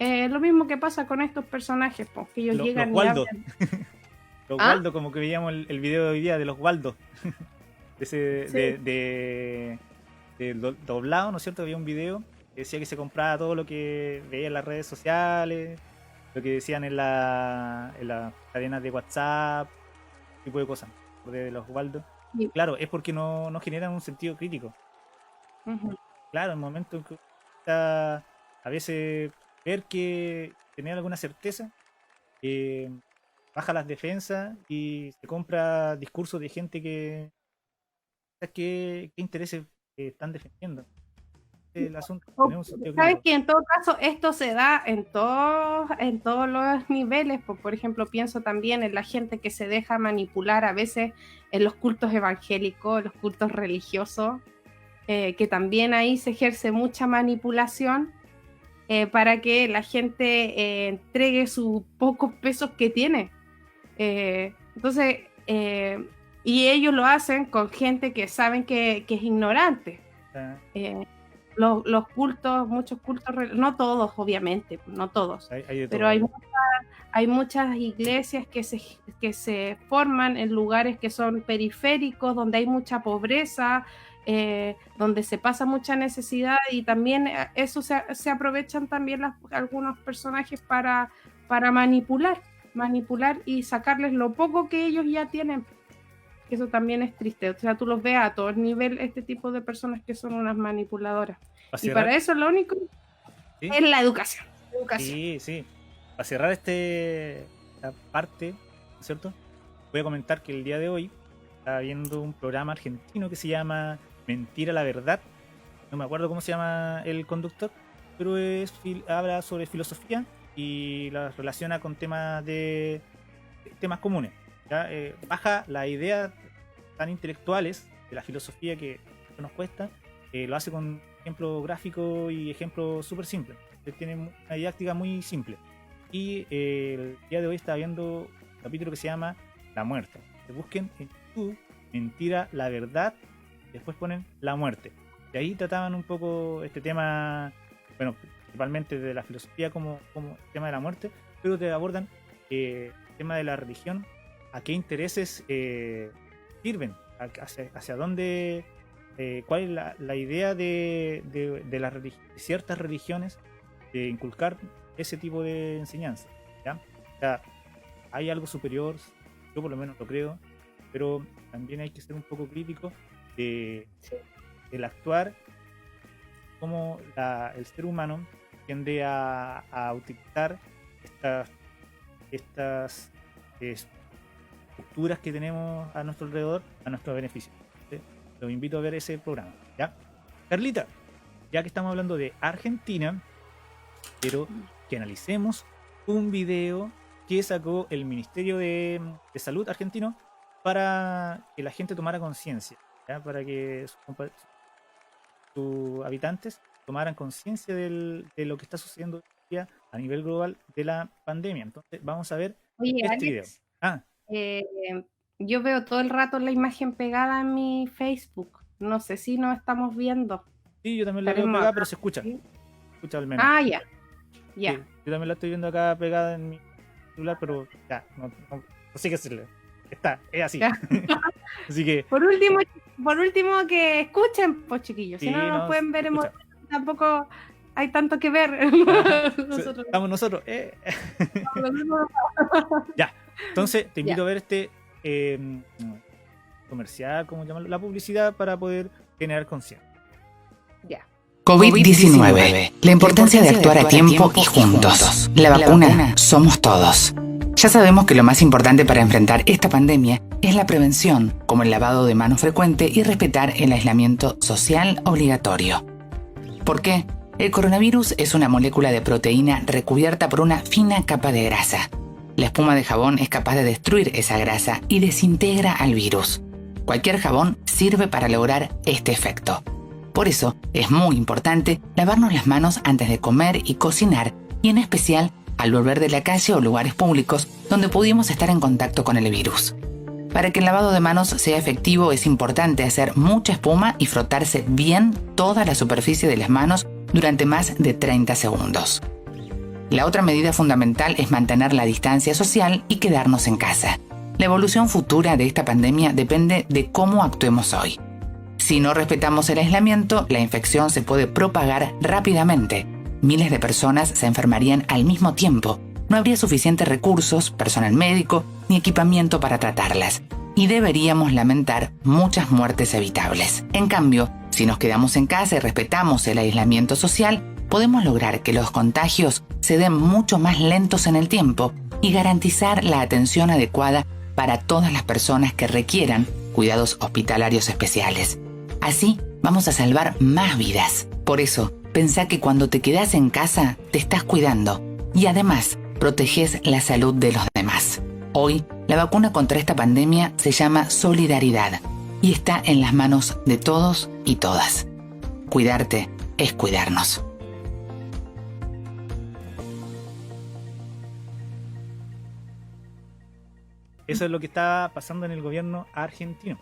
Lo mismo que pasa con estos personajes, pues, que ellos llegan Los Waldo. hablan. Los ¿Ah? Waldo, como que veíamos el video de hoy día de los Waldo. Ese, Sí. doblado, ¿no es cierto? Había un video que decía que se compraba todo lo que veía en las redes sociales, lo que decían en las cadenas de WhatsApp, ese tipo de cosas, de los Waldo. Sí. Claro, es porque no generan un sentido crítico. Ujú. Claro, en el momento en que está a veces ver que tener alguna certeza, baja las defensas y se compra discursos de gente que qué intereses están defendiendo. El asunto, tener un sentido Sabes crítico. que en todo caso esto se da en todos los niveles. Por ejemplo, pienso también en la gente que se deja manipular a veces en los cultos evangélicos, los cultos religiosos, que también ahí se ejerce mucha manipulación para que la gente entregue sus pocos pesos que tiene. Entonces, y ellos lo hacen con gente que saben que es ignorante. Ah, Los cultos, muchos cultos, no todos, obviamente, no todos, hay de pero todo. hay muchas iglesias que se forman en lugares que son periféricos, donde hay mucha pobreza, donde se pasa mucha necesidad, y también eso se aprovechan también algunos personajes para manipular y sacarles lo poco que ellos ya tienen. Eso también es triste. O sea, tú los ves a todo nivel, este tipo de personas que son unas manipuladoras. Para Y cerrar- para eso lo único ¿sí? es la educación. Sí, sí. Para cerrar esta parte, ¿no es cierto? Voy a comentar que el día de hoy estaba viendo un programa argentino que se llama Mentira la Verdad. No me acuerdo cómo se llama el conductor, pero habla sobre filosofía y la relaciona con temas comunes. ¿Ya? Baja la idea tan intelectuales de la filosofía que nos cuesta, lo hace con ejemplo gráfico y ejemplo súper simple. Tiene una didáctica muy simple. Y el día de hoy estaba viendo un capítulo que se llama La Muerte. Se busquen en YouTube Mentira la Verdad, después ponen La Muerte. Y ahí trataban un poco este tema, bueno, principalmente de la filosofía como el tema de la muerte, pero te abordan el tema de la religión, a qué intereses sirven, hacia dónde, cuál es la idea de ciertas religiones de inculcar ese tipo de enseñanza, ¿ya? O sea, hay algo superior, yo por lo menos lo creo, pero también hay que ser un poco crítico del actuar, como el ser humano tiende a utilizar estas estructuras que tenemos a nuestro alrededor a nuestro beneficio. ¿Sí? Los invito a ver ese programa, ¿ya? Carlita, ya que estamos hablando de Argentina, quiero que analicemos un video que sacó el Ministerio de Salud argentino para que la gente tomara conciencia, ¿ya? Para que sus habitantes tomaran conciencia de lo que está sucediendo hoy día a nivel global de la pandemia. Entonces vamos a ver Oye, este Alex, video. yo veo todo el rato la imagen pegada en mi Facebook. No sé si nos estamos viendo. Sí, yo también la veo Estaremos pegada, acá, pero se escucha. ¿sí? Se escucha al menos. Ah, ya. Ya. Sí, yo también la estoy viendo acá pegada en mi celular, pero ya, no sé qué hacerle. Es así. Ya. Así que Por último que escuchen, pues chiquillos. sí, Si no nos pueden ver, escucha. tampoco hay tanto que ver. Nosotros- Estamos nosotros. Ya, entonces te invito a ver este comercial, ¿cómo llamarlo? La publicidad para poder generar conciencia. Ya. COVID-19. La importancia de actuar a tiempo y juntos. La vacuna somos todos. Ya sabemos que lo más importante para enfrentar esta pandemia es la prevención, como el lavado de manos frecuente y respetar el aislamiento social obligatorio. ¿Por qué? El coronavirus es una molécula de proteína recubierta por una fina capa de grasa. La espuma de jabón es capaz de destruir esa grasa y desintegra al virus. Cualquier jabón sirve para lograr este efecto. Por eso es muy importante lavarnos las manos antes de comer y cocinar, y en especial al volver de la calle o lugares públicos donde pudimos estar en contacto con el virus. Para que el lavado de manos sea efectivo es importante hacer mucha espuma y frotarse bien toda la superficie de las manos durante más de 30 segundos. La otra medida fundamental es mantener la distancia social y quedarnos en casa. La evolución futura de esta pandemia depende de cómo actuemos hoy. Si no respetamos el aislamiento, la infección se puede propagar rápidamente. Miles de personas se enfermarían al mismo tiempo. No habría suficientes recursos, personal médico ni equipamiento para tratarlas. Y deberíamos lamentar muchas muertes evitables. En cambio, si nos quedamos en casa y respetamos el aislamiento social, podemos lograr que los contagios se den mucho más lentos en el tiempo y garantizar la atención adecuada para todas las personas que requieran cuidados hospitalarios especiales. Así vamos a salvar más vidas. Por eso, pensá que cuando te quedás en casa, te estás cuidando y además proteges la salud de los demás. Hoy, la vacuna contra esta pandemia se llama Solidaridad y está en las manos de todos y todas. Cuidarte es cuidarnos. Eso es lo que está pasando en el gobierno argentino.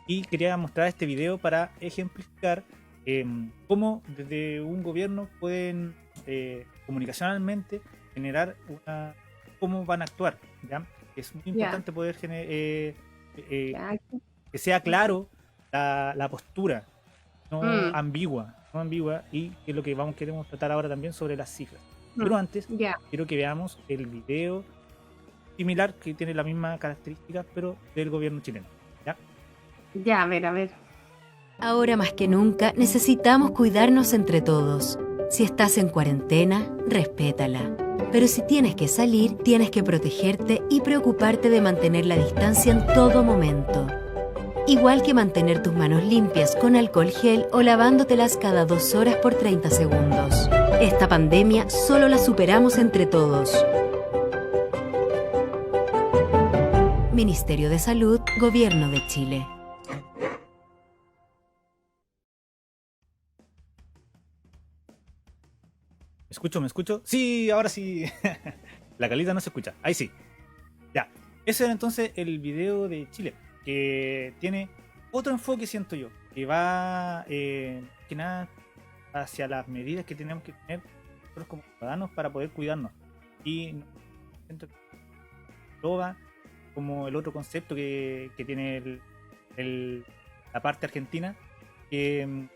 Y quería mostrar este video para ejemplificar cómo desde un gobierno pueden comunicacionalmente generar cómo van a actuar, ¿ya? Es muy importante poder que sea claro la postura, no ambigua, y que es lo que queremos tratar ahora también sobre las cifras. Pero antes, quiero que veamos el video similar que tiene la misma característica, pero del gobierno chileno. Ya, a ver. Ahora más que nunca necesitamos cuidarnos entre todos. Si estás en cuarentena, respétala. Pero si tienes que salir, tienes que protegerte y preocuparte de mantener la distancia en todo momento. Igual que mantener tus manos limpias con alcohol gel o lavándotelas cada 2 horas por 30 segundos. Esta pandemia solo la superamos entre todos. Ministerio de Salud, Gobierno de Chile. ¿Me escucho? Sí, ahora sí. La calidad no se escucha. Ahí sí. Ya. Ese era entonces el video de Chile, que tiene otro enfoque, siento yo, que va que nada hacia las medidas que tenemos que tener nosotros como ciudadanos para poder cuidarnos. Y siento que engloba como el otro concepto que tiene la parte argentina, que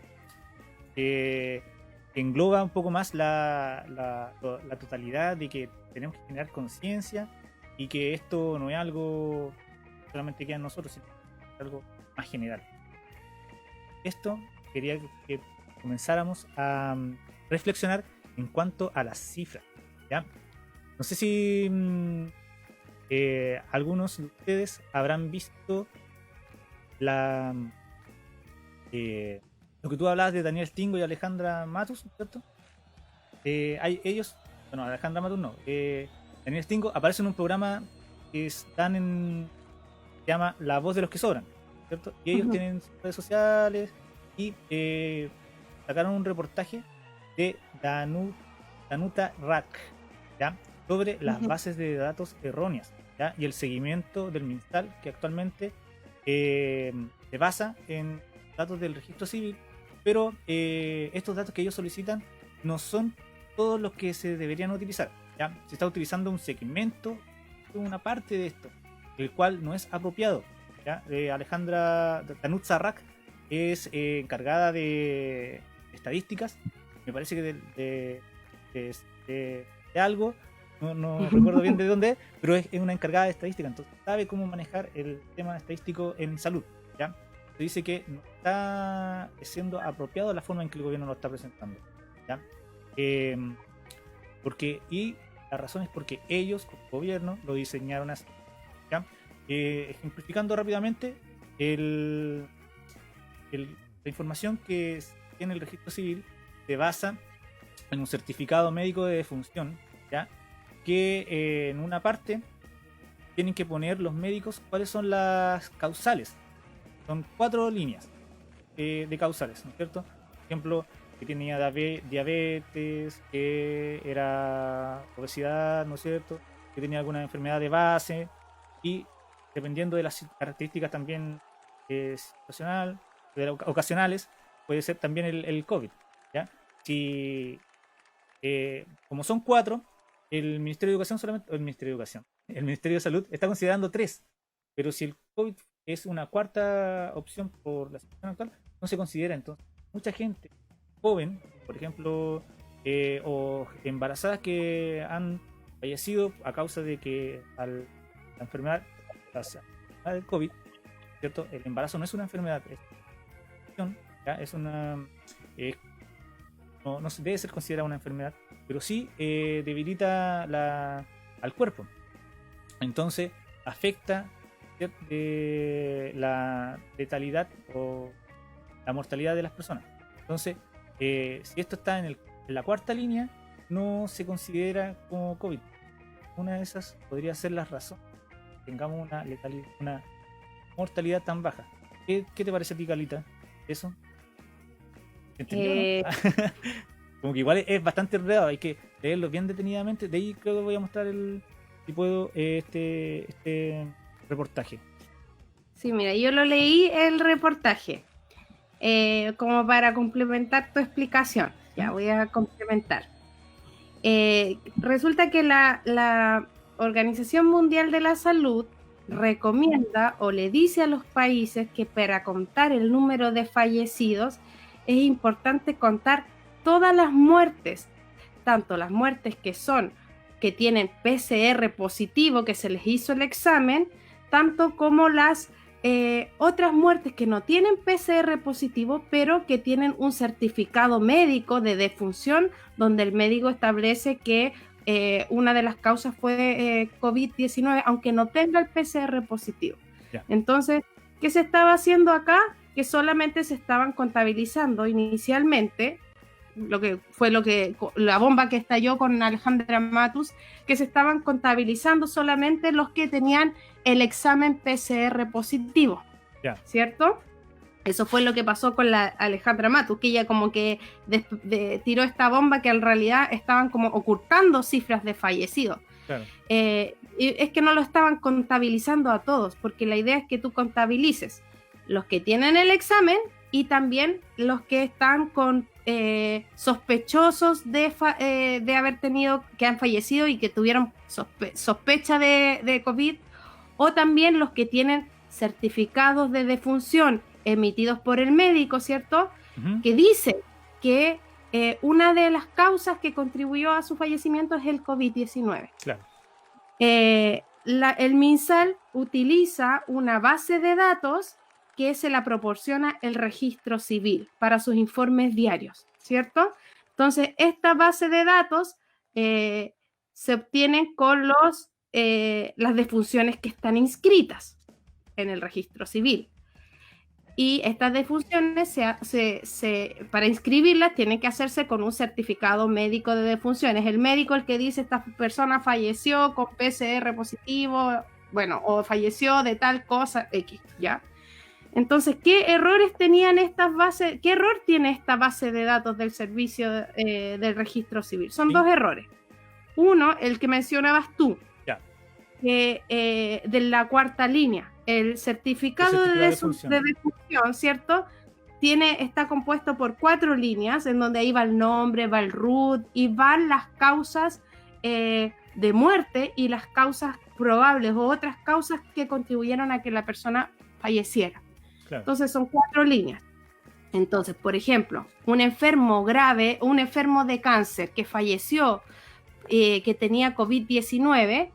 engloba un poco más la totalidad de que tenemos que generar conciencia y que esto no es algo que solamente queda en nosotros, sino es algo más general. Esto quería que comenzáramos a reflexionar en cuanto a las cifras, ¿ya? No sé si algunos de ustedes habrán visto lo que tú hablabas de Daniel Stingo y Alejandra Matus, ¿cierto? Alejandra Matus no. Daniel Stingo aparece en un programa que se llama La Voz de los que Sobran, ¿cierto? Y ellos tienen redes sociales y sacaron un reportaje de Danuta Rack, ¿ya? Sobre las bases de datos erróneas, ¿ya? Y el seguimiento del MinSal, que actualmente se basa en datos del registro civil, pero estos datos que ellos solicitan no son todos los que se deberían utilizar, ¿ya? Se está utilizando un segmento, una parte de esto, el cual no es apropiado, ¿ya? Alejandra Danutza Rack es encargada de estadísticas, me parece que de algo, no recuerdo bien de dónde es, pero es una encargada de estadística, entonces sabe cómo manejar el tema estadístico en salud, ¿ya? Se dice que no está siendo apropiado la forma en que el gobierno lo está presentando, ¿ya? Y la razón es porque ellos, como gobierno, lo diseñaron así, ¿ya? Ejemplificando rápidamente, la información que tiene el registro civil se basa en un certificado médico de defunción, ¿ya? Que en una parte tienen que poner los médicos cuáles son las causales. Son 4 líneas de causales, ¿no es cierto? ejemplo, que tenía diabetes, que era obesidad, ¿no es cierto? Que tenía alguna enfermedad de base y dependiendo de las características también ocasionales, puede ser también el COVID, ¿ya? Si, como son 4, el Ministerio de Educación solamente, el Ministerio de Salud está considerando 3, pero si el COVID es una cuarta opción por la situación actual, no se considera. Entonces, mucha gente joven, por ejemplo, o embarazadas que han fallecido a causa de que la enfermedad del COVID, ¿cierto? El embarazo no es una enfermedad, es una no se debe ser considerada una enfermedad, pero sí debilita al cuerpo. Entonces afecta la letalidad o la mortalidad de las personas. Entonces, si esto está en la cuarta línea, no se considera como COVID. Una de esas podría ser la razón que tengamos una mortalidad tan baja. ¿Qué te parece a ti, Carlita? ¿Eso? ¿Entendió, no? Como que igual es bastante enredado, hay que leerlo bien detenidamente. De ahí creo que voy a mostrar si puedo, este reportaje. Sí, mira, yo lo leí el reportaje como para complementar tu explicación. Ya voy a complementar. Resulta que la Organización Mundial de la Salud recomienda o le dice a los países que para contar el número de fallecidos es importante contar todas las muertes, tanto las muertes que tienen PCR positivo, que se les hizo el examen, tanto como las otras muertes que no tienen PCR positivo, pero que tienen un certificado médico de defunción, donde el médico establece que una de las causas fue COVID-19, aunque no tenga el PCR positivo. Yeah. Entonces, ¿qué se estaba haciendo acá? Que solamente se estaban contabilizando inicialmente, la bomba que estalló con Alejandra Matus, que se estaban contabilizando solamente los que tenían el examen PCR positivo, yeah. ¿Cierto? Eso fue lo que pasó con la Alejandra Matus, que ella como que tiró esta bomba que en realidad estaban como ocultando cifras de fallecidos. Claro. Es que no lo estaban contabilizando a todos, porque la idea es que tú contabilices los que tienen el examen y también los que están con sospechosos de haber tenido, que han fallecido y que tuvieron sospecha de COVID, o también los que tienen certificados de defunción emitidos por el médico, ¿cierto? Uh-huh. Que dice que una de las causas que contribuyó a su fallecimiento es el COVID-19. Claro. El MinSal utiliza una base de datos que se la proporciona el Registro Civil para sus informes diarios, ¿cierto? Entonces, esta base de datos se obtienen con las defunciones que están inscritas en el Registro Civil. Y estas defunciones, para inscribirlas, tienen que hacerse con un certificado médico de defunciones. El médico el que dice esta persona falleció con PCR positivo, bueno, o falleció de tal cosa X, ¿ya? Entonces, ¿qué errores tenían estas bases? ¿Qué error tiene esta base de datos del servicio del Registro Civil? Son dos errores. Uno, el que mencionabas tú, de la cuarta línea. El certificado de defunción, ¿cierto? Está compuesto por 4 líneas, en donde ahí va el nombre, va el RUT y van las causas de muerte y las causas probables o otras causas que contribuyeron a que la persona falleciera. Claro. Entonces son 4 líneas. Entonces, por ejemplo, un enfermo grave, un enfermo de cáncer que falleció, que tenía COVID-19,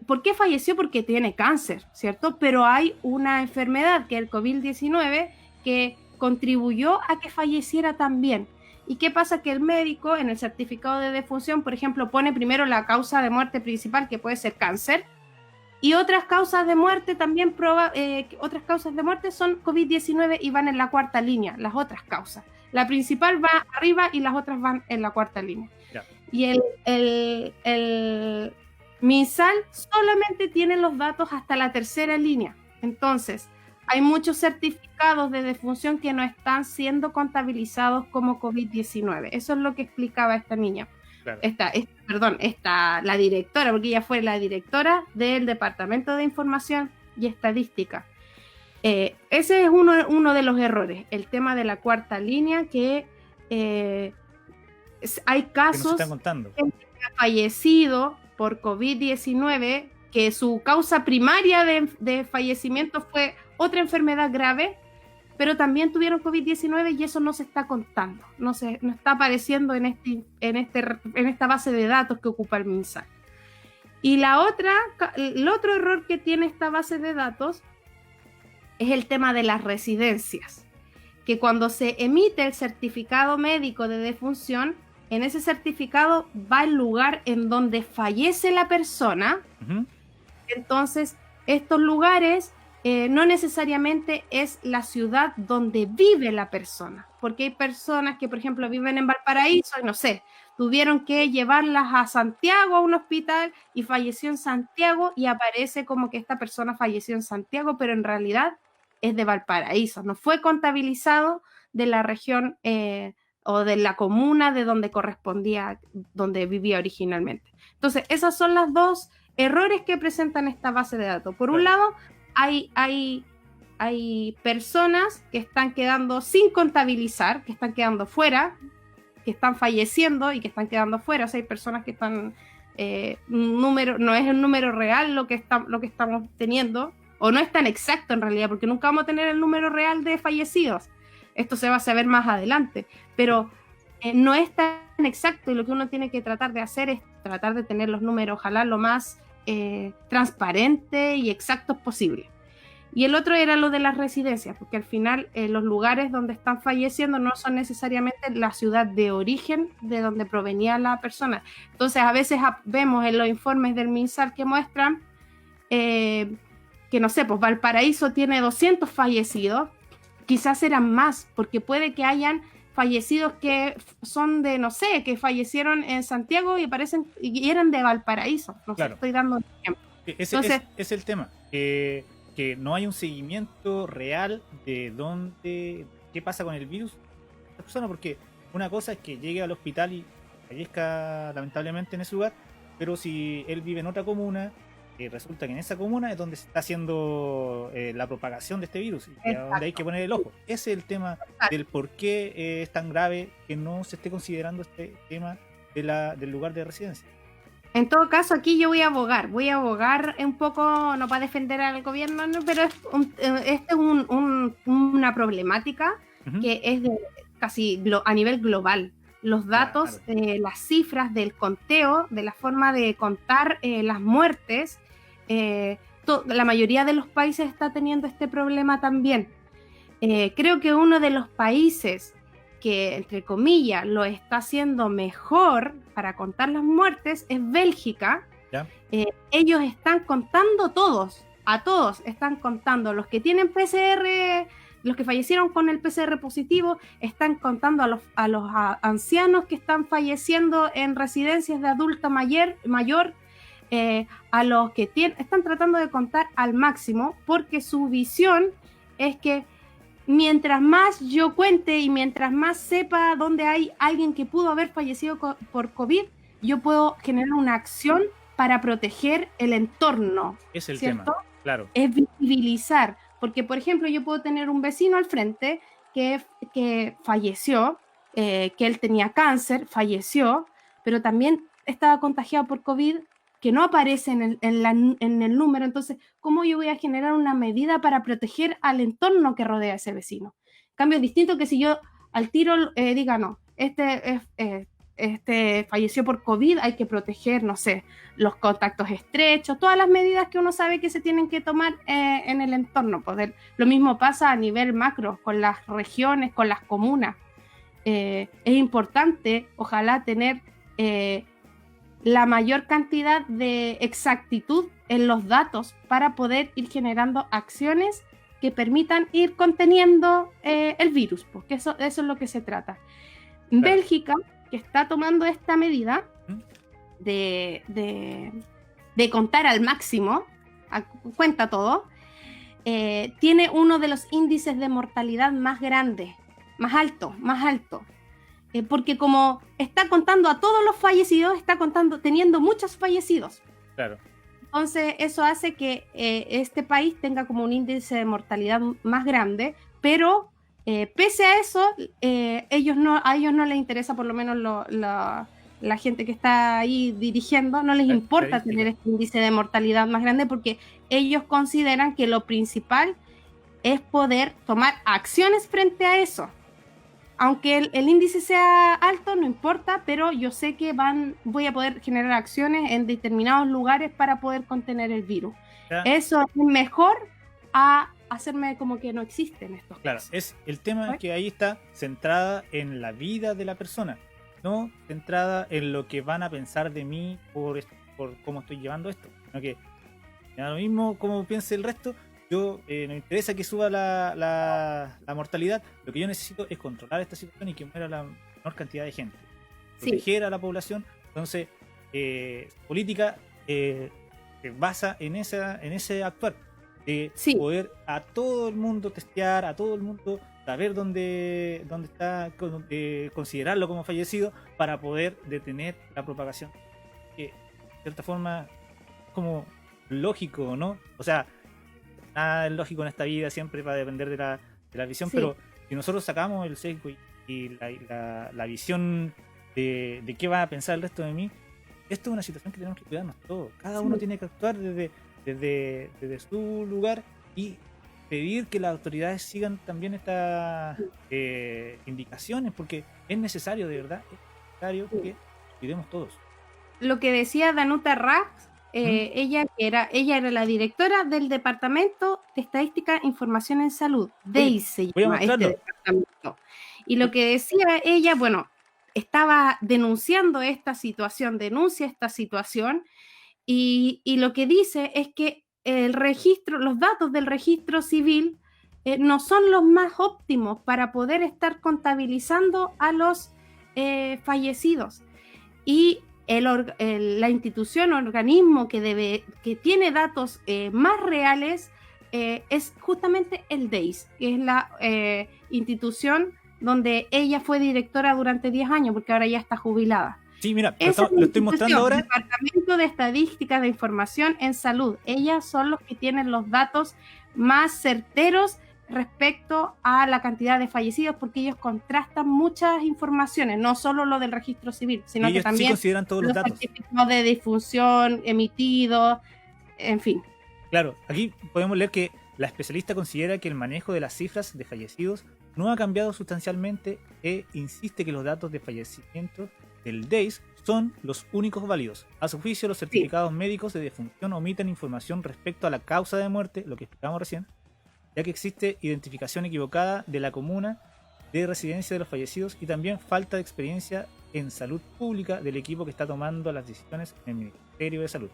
¿por qué falleció? Porque tiene cáncer, ¿cierto? Pero hay una enfermedad, que es el COVID-19, que contribuyó a que falleciera también. ¿Y qué pasa? Que el médico en el certificado de defunción, por ejemplo, pone primero la causa de muerte principal, que puede ser cáncer, y otras causas de muerte también, otras causas de muerte son COVID-19 y van en la cuarta línea, las otras causas. La principal va arriba y las otras van en la cuarta línea. Yeah. Y el MinSal solamente tiene los datos hasta la tercera línea. Entonces, hay muchos certificados de defunción que no están siendo contabilizados como COVID-19. Eso es lo que explicaba esta niña. Claro. La directora, porque ella fue la directora del Departamento de Información y Estadística. Ese es uno de los errores, el tema de la cuarta línea, que hay casos que ha fallecido por COVID-19, que su causa primaria de fallecimiento fue otra enfermedad grave, pero también tuvieron COVID-19 y eso no se está contando, no está apareciendo en esta base de datos que ocupa el MinSal. Y el otro error que tiene esta base de datos es el tema de las residencias, que cuando se emite el certificado médico de defunción, en ese certificado va el lugar en donde fallece la persona. Uh-huh. Entonces, estos lugares no necesariamente es la ciudad donde vive la persona, porque hay personas que, por ejemplo, viven en Valparaíso y no sé, tuvieron que llevarlas a Santiago a un hospital y falleció en Santiago y aparece como que esta persona falleció en Santiago, pero en realidad es de Valparaíso, no fue contabilizado de la región o de la comuna de donde correspondía, donde vivía originalmente. Entonces, esos son los dos errores que presentan esta base de datos. Por un lado, hay personas que están quedando sin contabilizar, que están quedando fuera, que están falleciendo y que están quedando fuera. O sea, hay personas que están, no es el número real lo que estamos teniendo, o no es tan exacto en realidad, porque nunca vamos a tener el número real de fallecidos. Esto se va a saber más adelante, pero no es tan exacto, y lo que uno tiene que tratar de hacer es tratar de tener los números, ojalá lo más transparente y exactos posible. Y el otro era lo de las residencias, porque al final los lugares donde están falleciendo no son necesariamente la ciudad de origen de donde provenía la persona. Entonces a veces vemos en los informes del MinSal que muestran que no sé, pues Valparaíso tiene 200 fallecidos, quizás eran más, porque puede que hayan fallecidos que son de, no sé, que fallecieron en Santiago y eran de Valparaíso. No sé, estoy dando un ejemplo. Ese es el tema, que no hay un seguimiento real de qué pasa con el virus de esta persona, porque una cosa es que llegue al hospital y fallezca lamentablemente en ese lugar, pero si él vive en otra comuna, resulta que en esa comuna es donde se está haciendo la propagación de este virus, y donde hay que poner el ojo. Ese es el tema del por qué es tan grave que no se esté considerando este tema del lugar de residencia. En todo caso, aquí yo voy a abogar un poco, no para defender al gobierno, no, pero esta es una problemática que es casi a nivel global. Los datos, las cifras del conteo, de la forma de contar las muertes, la mayoría de los países está teniendo este problema también. Creo que uno de los países que, entre comillas, lo está haciendo mejor para contar las muertes es Bélgica. Ellos están contando a todos están contando. Los que tienen PCR, los que fallecieron con el PCR positivo, están contando a los ancianos que están falleciendo en residencias de adulto mayor, a los que están tratando de contar al máximo, porque su visión es que mientras más yo cuente y mientras más sepa dónde hay alguien que pudo haber fallecido por COVID, yo puedo generar una acción para proteger el entorno. Es el ¿cierto? tema, claro. Es visibilizar, porque por ejemplo yo puedo tener un vecino al frente que falleció, que él tenía cáncer, falleció, pero también estaba contagiado por COVID, que no aparece en el número. Entonces, ¿cómo yo voy a generar una medida para proteger al entorno que rodea a ese vecino? En cambio, es distinto que si yo al tiro diga, no, este falleció por COVID, hay que proteger, no sé, los contactos estrechos, todas las medidas que uno sabe que se tienen que tomar en el entorno. Pues lo mismo pasa a nivel macro, con las regiones, con las comunas. Es importante, ojalá, tener la mayor cantidad de exactitud en los datos para poder ir generando acciones que permitan ir conteniendo el virus, porque eso es lo que se trata. Claro. Bélgica, que está tomando esta medida de contar al máximo, cuenta todo, tiene uno de los índices de mortalidad más grandes, más alto, porque como está contando a todos los fallecidos, teniendo muchos fallecidos. Claro. Entonces eso hace que este país tenga como un índice de mortalidad más grande, pero pese a eso, a ellos no les interesa, por lo menos la gente que está ahí dirigiendo, no les importa tener este índice de mortalidad más grande, porque ellos consideran que lo principal es poder tomar acciones frente a eso. Aunque el índice sea alto, no importa, pero yo sé que voy a poder generar acciones en determinados lugares para poder contener el virus. ¿Ya? Eso es mejor a hacerme como que no existen estos Claro, casos. es el tema que ahí está centrada en la vida de la persona, no centrada en lo que van a pensar de mí por cómo estoy llevando esto, sino que me da lo mismo cómo piense el resto. Yo no me interesa que suba la mortalidad, lo que yo necesito es controlar esta situación y que muera la menor cantidad de gente, proteger a la población. Entonces, política se basa en ese actuar, de poder a todo el mundo testear, a todo el mundo saber dónde está, considerarlo como fallecido para poder detener la propagación. Que de cierta forma como lógico, ¿no? O sea, nada es lógico en esta vida, siempre va a depender de la visión, pero si nosotros sacamos el sesgo y la visión de qué va a pensar el resto de mí, esto es una situación que tenemos que cuidarnos todos. Cada uno tiene que actuar desde su lugar y pedir que las autoridades sigan también estas indicaciones, porque es necesario, de verdad, es necesario que cuidemos todos. Lo que decía Danuta Rax, ella era la directora del Departamento de Estadística e Información en Salud, DEIS se llama este departamento. Y lo que decía ella, bueno, estaba denuncia esta situación, y lo que dice es que los datos del registro civil no son los más óptimos para poder estar contabilizando a los fallecidos. Y la institución o organismo que tiene datos más reales es justamente el DEIS, que es la institución donde ella fue directora durante 10 años, porque ahora ya está jubilada. Sí, mira, lo estoy mostrando ahora. Departamento de Estadística de Información en Salud. Ellas son los que tienen los datos más certeros respecto a la cantidad de fallecidos, porque ellos contrastan muchas informaciones, no solo lo del registro civil, sino que también sí consideran todos los datos. Certificados de difunción emitidos, en fin. Claro, aquí podemos leer que la especialista considera que el manejo de las cifras de fallecidos no ha cambiado sustancialmente e insiste que los datos de fallecimiento del DEIS son los únicos válidos. A su juicio, los certificados médicos de defunción omiten información respecto a la causa de muerte, lo que explicamos recién, ya que existe identificación equivocada de la comuna de residencia de los fallecidos y también falta de experiencia en salud pública del equipo que está tomando las decisiones en el Ministerio de Salud.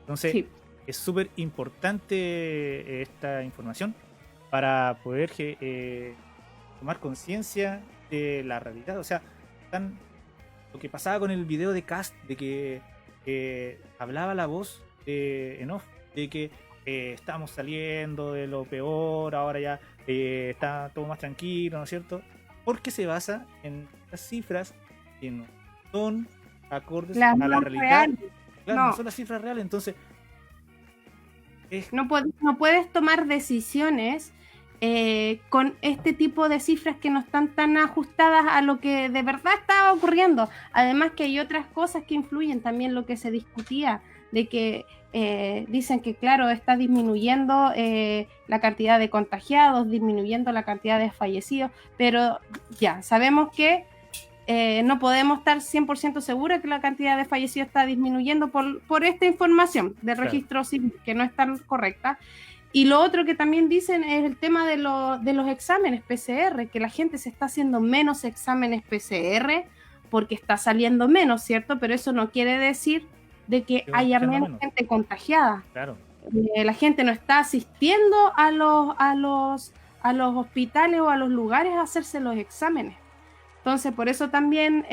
Entonces, es súper importante esta información para poder tomar conciencia de la realidad. O sea, lo que pasaba con el video de Cast, de que hablaba la voz en off, de que estamos saliendo de lo peor, ahora ya está todo más tranquilo, ¿no es cierto? Porque se basa en las cifras que no son acordes a la realidad. Claro, no son las cifras reales, entonces no puedes tomar decisiones con este tipo de cifras que no están tan ajustadas a lo que de verdad está ocurriendo. Además que hay otras cosas que influyen, también lo que se discutía, de que dicen que claro, está disminuyendo la cantidad de contagiados, disminuyendo la cantidad de fallecidos, pero ya sabemos que no podemos estar 100% seguros que la cantidad de fallecidos está disminuyendo por esta información del registro civil, que no es tan correcta. Y lo otro que también dicen es el tema de los exámenes PCR, que la gente se está haciendo menos exámenes PCR porque está saliendo menos, ¿cierto? Pero eso no quiere decir de que haya menos gente contagiada. Claro. La gente no está asistiendo a los hospitales o a los lugares a hacerse los exámenes. Entonces, por eso también,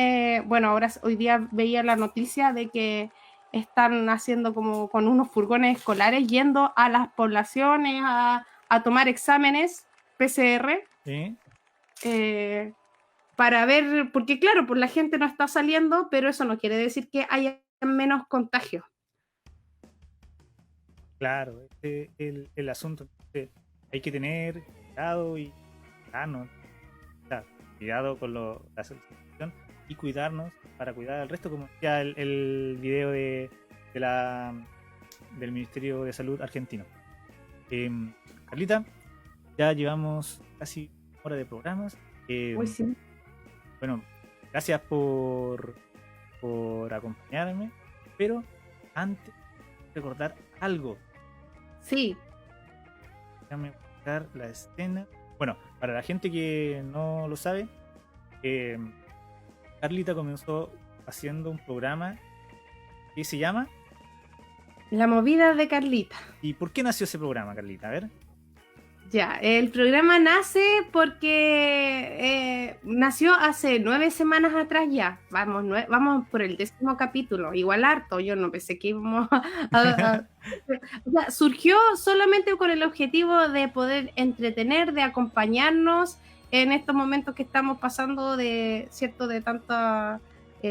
hoy día veía la noticia de que están haciendo como con unos furgones escolares yendo a las poblaciones a a tomar exámenes PCR. ¿Sí? Para ver, porque claro, pues la gente no está saliendo, pero eso no quiere decir que haya menos contagios. Claro, este es el asunto. Entonces, hay que tener cuidado y cuidarnos, o sea, cuidado con la situación y cuidarnos para cuidar al resto, como decía el video del Ministerio de Salud argentino. Carlita, ya llevamos casi una hora de programas. Uy, sí. Bueno, gracias por acompañarme, pero antes recordar algo. Sí. Déjame buscar la escena. Bueno, para la gente que no lo sabe, Carlita comenzó haciendo un programa que se llama La movida de Carlita. ¿Y por qué nació ese programa, Carlita? A ver. Ya, el programa nace porque nació hace 9 semanas atrás ya. Vamos por el 10º capítulo, igual harto. Yo no pensé que íbamos o sea, surgió solamente con el objetivo de poder entretener, de acompañarnos en estos momentos que estamos pasando de tanta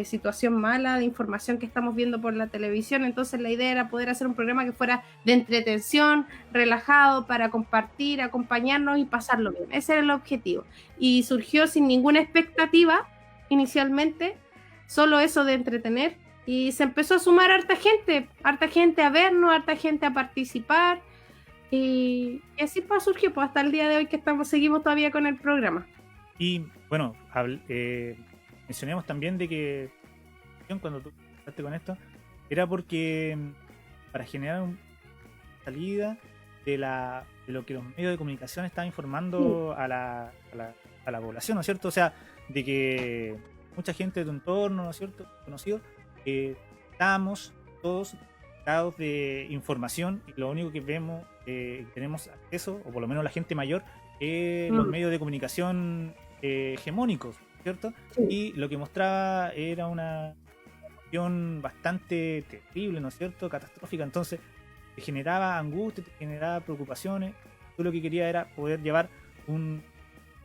situación mala, de información que estamos viendo por la televisión. Entonces la idea era poder hacer un programa que fuera de entretención, relajado, para compartir, acompañarnos y pasarlo bien. Ese era el objetivo. Y surgió sin ninguna expectativa inicialmente, solo eso de entretener. Y se empezó a sumar harta gente a vernos, harta gente a participar. Y así surgió, pues hasta el día de hoy que seguimos todavía con el programa. Y bueno, mencionemos también de que cuando tú empezaste con esto era porque para generar una salida de lo que los medios de comunicación estaban informando a la población, ¿no es cierto? O sea, de que mucha gente de tu entorno, ¿no es cierto?, conocido, estábamos todos dados de información y lo único que vemos, tenemos acceso, o por lo menos la gente mayor, los medios de comunicación hegemónicos, ¿cierto? Sí. Y lo que mostraba era una situación bastante terrible, ¿no es cierto?, catastrófica. Entonces te generaba angustia, te generaba preocupaciones. Tú lo que querías era poder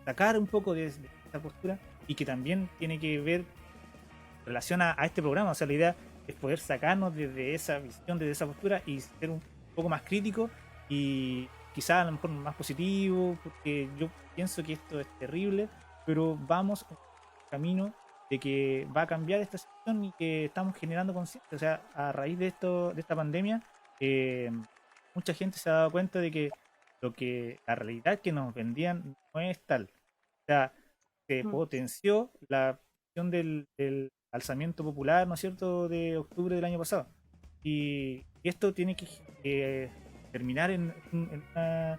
sacar un poco de esta postura, y que también tiene que ver en relación a este programa. O sea, la idea es poder sacarnos desde esa visión, desde esa postura, y ser un poco más crítico y quizás a lo mejor más positivo, porque yo pienso que esto es terrible, pero vamos en el camino de que va a cambiar esta situación y que estamos generando conciencia. O sea, a raíz de esta pandemia, mucha gente se ha dado cuenta de que la realidad que nos vendían no es tal. O sea, se potenció la cuestión del alzamiento popular, ¿no es cierto?, de octubre del año pasado. Y esto tiene que terminar en una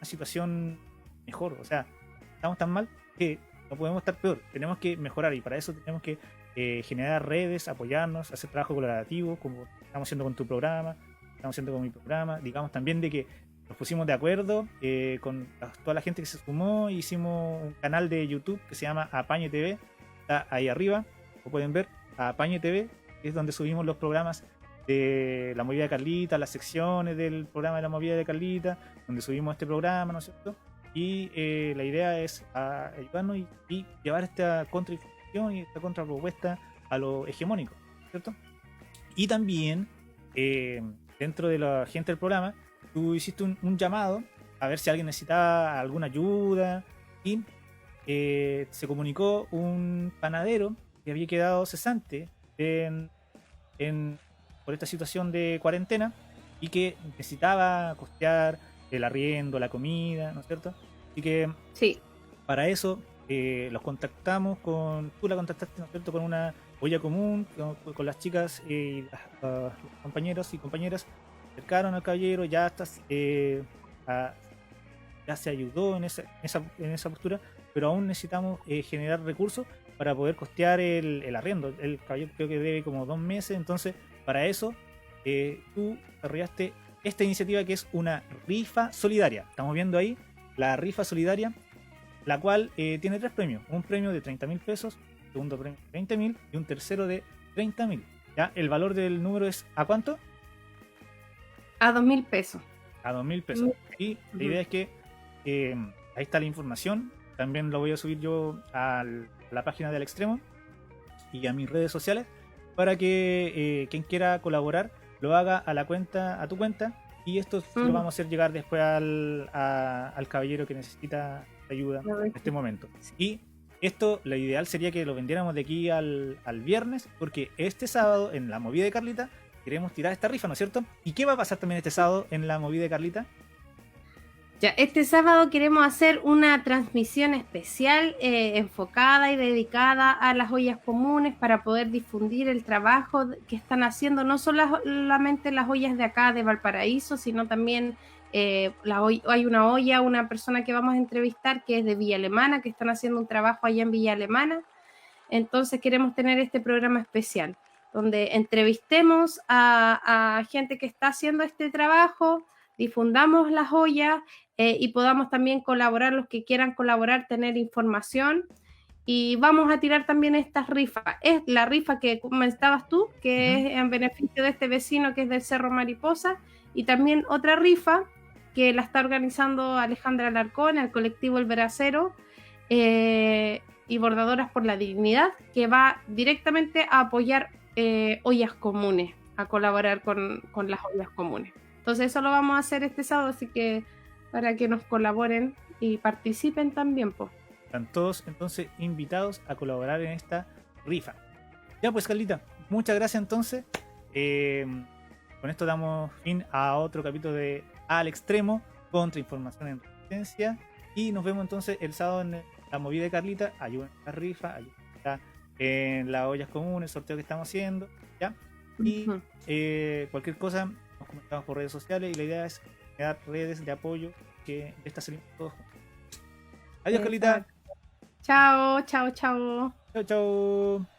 situación mejor. O sea, estamos tan mal que no podemos estar peor, tenemos que mejorar, y para eso tenemos que generar redes, apoyarnos, hacer trabajo colaborativo, como estamos haciendo con tu programa, estamos haciendo con mi programa. Digamos también de que nos pusimos de acuerdo con toda la gente que se sumó, hicimos un canal de YouTube que se llama Apañe TV, está ahí arriba, lo pueden ver, Apañe TV, que es donde subimos los programas de La Movida de Carlita, las secciones del programa de La Movida de Carlita, donde subimos este programa, ¿no es cierto? Y la idea es ayudarnos y llevar esta contrainformación y esta contrapropuesta a lo hegemónico, ¿cierto? Y también, dentro de la gente del programa, tú hiciste un llamado a ver si alguien necesitaba alguna ayuda, y se comunicó un panadero que había quedado cesante por esta situación de cuarentena y que necesitaba costear el arriendo, la comida, ¿no es cierto? Así que sí, para eso los contactamos tú la contactaste, ¿no es cierto?, con una olla común, con las chicas y los compañeros y compañeras se acercaron al caballero, ya se ayudó en esa postura, pero aún necesitamos generar recursos para poder costear el arriendo. El caballero creo que debe como 2 meses, entonces para eso tú desarrollaste esta iniciativa que es una rifa solidaria. Estamos viendo ahí la rifa solidaria, la cual tiene 3 premios. Un premio de 30.000 pesos, un segundo premio de 20.000 y un tercero de 30.000. ¿Ya? El valor del número es ¿a cuánto? A 2.000 pesos. A 2.000 pesos. Y la idea es que ahí está la información. También lo voy a subir yo a la página del Extremo y a mis redes sociales para que quien quiera colaborar lo haga a tu cuenta, y esto lo vamos a hacer llegar después al caballero que necesita ayuda en este momento. Y esto, lo ideal sería que lo vendiéramos de aquí al viernes, porque este sábado en la movida de Carlita queremos tirar esta rifa, ¿no es cierto? ¿Y qué va a pasar también este sábado en la movida de Carlita? Ya, este sábado queremos hacer una transmisión especial enfocada y dedicada a las ollas comunes para poder difundir el trabajo que están haciendo, no solamente las ollas de acá de Valparaíso, sino también hay una persona que vamos a entrevistar que es de Villa Alemana, que están haciendo un trabajo allá en Villa Alemana. Entonces queremos tener este programa especial donde entrevistemos a gente que está haciendo este trabajo, difundamos las ollas y podamos también colaborar, los que quieran colaborar, tener información, y vamos a tirar también estas rifas. Es la rifa que comentabas tú, que es en beneficio de este vecino que es del Cerro Mariposa, y también otra rifa que la está organizando Alejandra Alarcón, el colectivo El Veracero y Bordadoras por la Dignidad, que va directamente a apoyar ollas comunes, a colaborar con las ollas comunes. Entonces eso lo vamos a hacer este sábado, así que para que nos colaboren y participen también, pues. Están todos entonces invitados a colaborar en esta rifa. Ya pues, Carlita, muchas gracias entonces. Con esto damos fin a otro capítulo de Al Extremo, contra información en resistencia, y nos vemos entonces el sábado en la movida de Carlita. Ayuden en la rifa, ayuden en las ollas comunes, el sorteo que estamos haciendo, ¿ya? Y cualquier cosa nos comentamos por redes sociales, y la idea es crear redes de apoyo que de esta salimos todos juntos. Adiós, Carlita. Chao, chao, chao. Chao, chao.